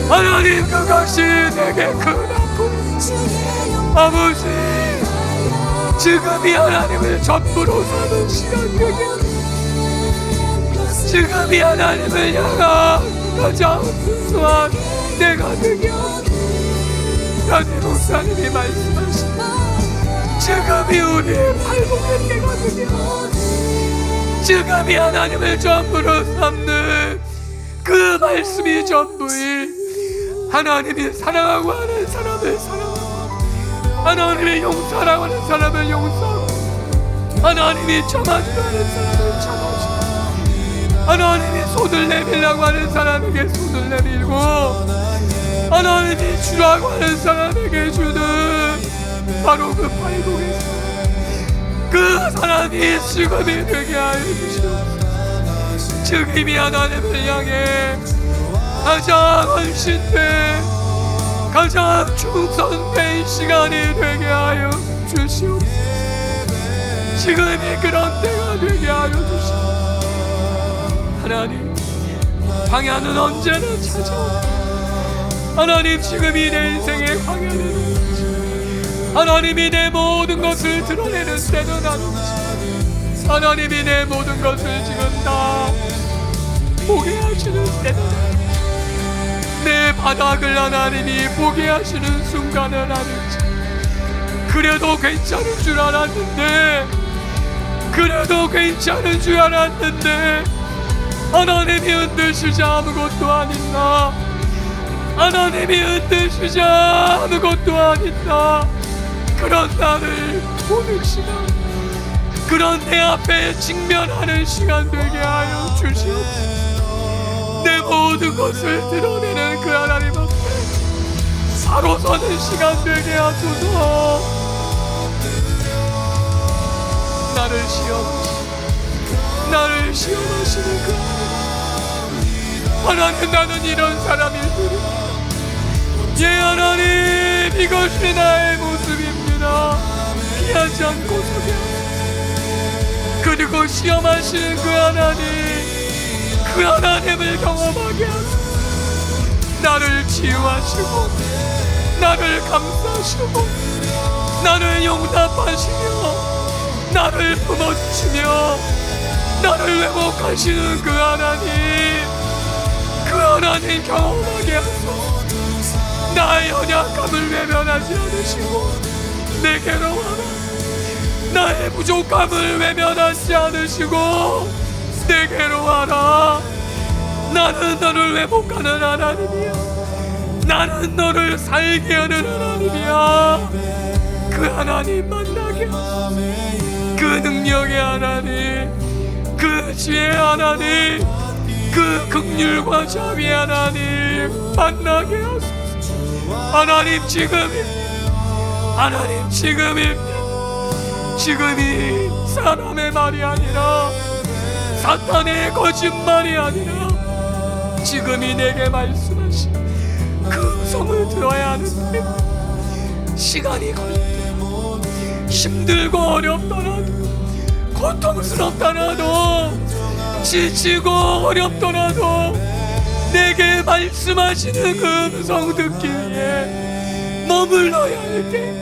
하나님, 그것이 내게 큰 아픔입니다. 아버지, 지금이 하나님을 전부로 사는 시간 되게 하소서. 지금이 하나님을 향한 가장 순수한 내가 되게 하소서. 하나님, 목사님이 말씀하신 지금이 우리의 팔복의 때가 되게 하소서. 지금이 하나님을 전부로 삼는 그 말씀이 전부인, 하나님이 사랑하고 하는 사람을 사랑하고, 하나님이 용서하라고 하는 사람을 용서하고, 하나님이 참아주라고 하는 사람을 참아주고, 하나님이 손을 내밀라고 하는 사람에게 손을 내밀고, 하나님이 주라고 하는 사람에게 주는 바로 그 발목에서 그 사람이 지금이 되게 하여 주시옵소서. 지금이 하나님을 향해 가장 헌신된, 가장 충성된 시간이 되게 하여 주시옵소서. 지금이 그런 때가 되게 하여 주시옵소서. 하나님, 광야는 언제나 찾아옵니다. 하나님, 지금이 내 인생의 광야는 하나님이 내 모든 것을 드러내는 때는 아니지. 하나님이 내 모든 것을 지금 다 보게 하시는 때는 아니지. 내 바닥을 하나님이 보게 하시는 순간은 아니지. 그래도 괜찮은 줄 알았는데, 그래도 괜찮은 줄 알았는데 하나님이 흔드시지 아무것도 아닌 나, 하나님이 흔드시지 아무것도 아닌 나, 그런 나를 보는 시간, 그런 내 앞에 직면하는 시간 되게 하여 주시옵소서. 내 모든 것을 드러내는 그 하나님 앞에 바로 서는 시간 되게 하소서. 나를 시험하시는 그 하나님, 나는 이런 사람일뿐. 예, 하나님, 이것이 나의 모습입니다. 피하지 않고 서게 하소서. 그리고 시험하시는 그 하나님을 경험하게 하소서. 나를 치유하시고, 나를 감싸시고, 나를 용납하시며, 나를 품어주시며, 나를 회복하시는 그 하나님 경험하게 하소서. 나의 연약함을 외면하지 않으시고 내게로 와라. 나의 부족함을 외면하지 않으시고 내게로 와라. 나는 너를 회복하는 하나님이야. 나는 너를 살게 하는 하나님이야. 그 하나님 만나게 하소서. 그 능력의 하나님, 그 지혜의 하나님, 그 긍휼과 자비의 하나님 만나게 하소서. 하나님, 지금이 사람의 말이 아니라, 사탄의 거짓말이 아니라, 지금이 내게 말씀하신 그 음성을 들어야 하는데, 시간이 걸리더라도, 힘들고 어렵더라도, 고통스럽더라도, 지치고 어렵더라도 내게 말씀하시는 그 음성 듣기 위해 머물러야 할 때,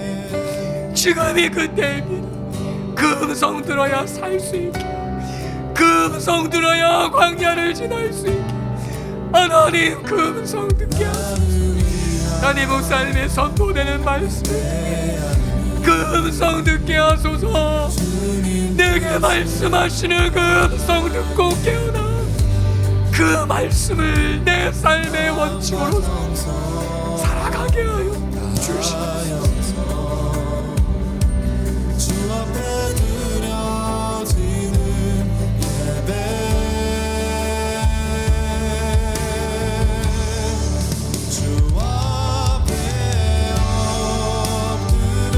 지금이 그때입니다. 그 음성 들어야 살 수 있게, 그 음성 들어야 광야를 지날 수 있게, 하나님 그 음성 듣게 하소서. 하나님, 목사님의 선포되는 말씀, 그 음성 듣게 하소서. 내게 말씀하시는 그 음성 듣고 깨어나 그 말씀을 내 삶의 원칙으로 살아가게 하여 주시옵소서. 주 앞에 드려지는 예배, 주 앞에 엎드려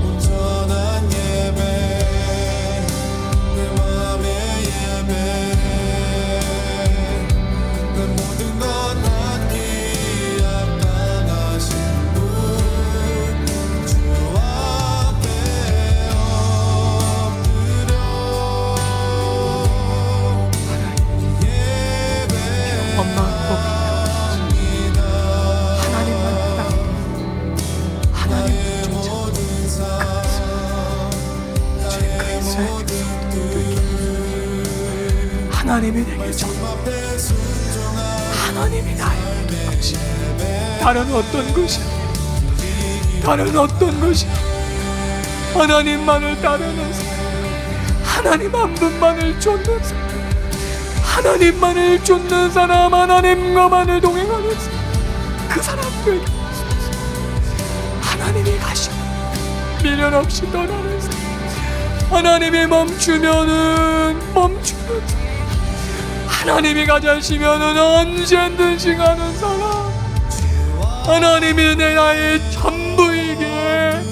온전한 예배, 내 맘의 예배, 내 모든 것 받기 합당하신 분, 주 앞에 엎드려 예배, 하나님만 딱 하나님을 쫓아 죄가 있어야 되겠다. 하나님이 내게 전부, 하나님이 나의 모든 것이, 다른 어떤 것이 하나님만을 따르는 사람, 하나님 한 분만을 쫓는 사람, 하나님만을 쫓는 사람, 하나님과만을 동행하는 사람, 그 사람들에게 하나님이 가시고 미련 없이 떠나는 사람, 하나님이 멈추면 하나님이 가자시면은 언제든지 가는 사람. 하나님이 내 나의 전부이기에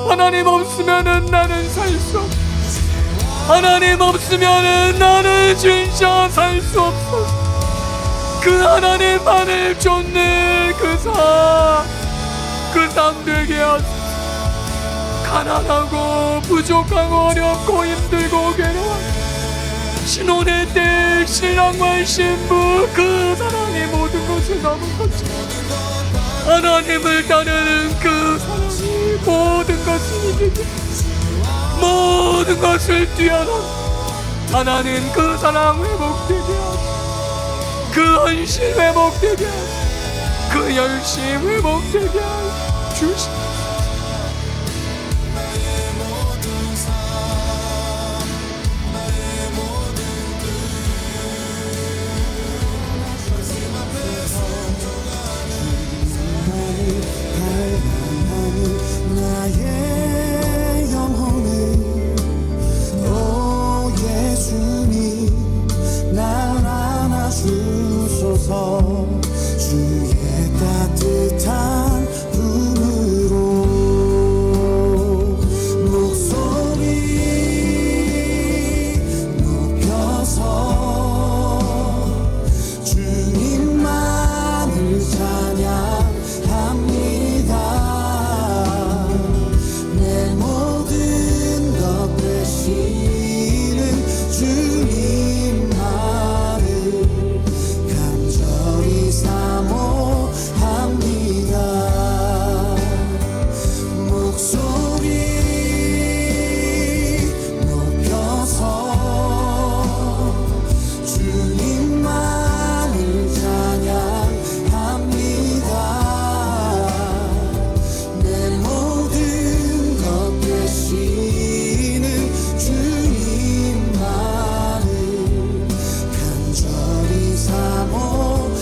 하나님 없으면은 나는 살 수 없어. 하나님 없으면은 나는 진짜 살 수 없어. 그 하나님만을 쫓는 그 삶 되게 하소서. 가난하고 부족하고 어렵고 힘들고 괴로워 신혼의 때 신랑과 신부 그 사랑의 모든 것을 남은 것처럼 하나님을 따르는 그 사랑이 모든 것을 이기게 모든 것을 뛰어넘 하나님 그 사랑 회복되게 하소서. 그 헌신 회복되게 하소서. 그 열심 회복되게 주시옵소서. 나의 영혼을 오 예수님 날 안아주소서. 주의 따뜻한 품으로 목소리 높여서 주님만을 찬양합니다. 내 모든 것 되시는 주님만을 간절히 사모합니다. 목소리 높여서 주님만을 찬양합니다. 내 모든 것 되시는 주님만을 간절히 사모합니다.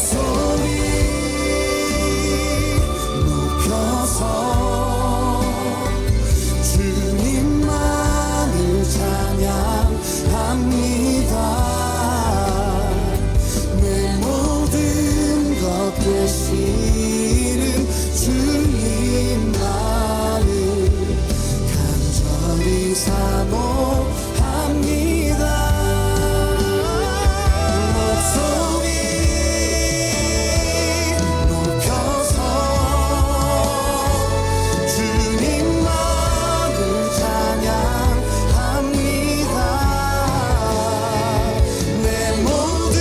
목소리 높여서 주님만을 찬양합니다. 내 모든 것 되시는 주님만을 간절히 사모합니다. 목소리 높여서 주님만을 찬양합니다. 내 모든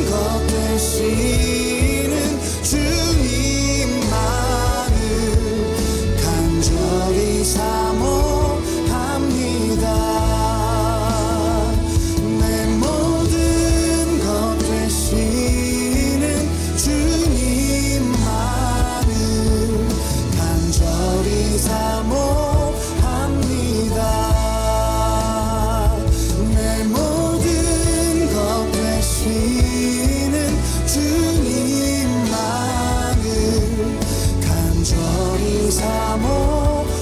것 되시는 주님만을 간절히 사모합니다. 내 모든 것 되시는 주님만을 간절히 사모합니다. 내 모든 것 되시는 주님만을 간절히 사모합니다.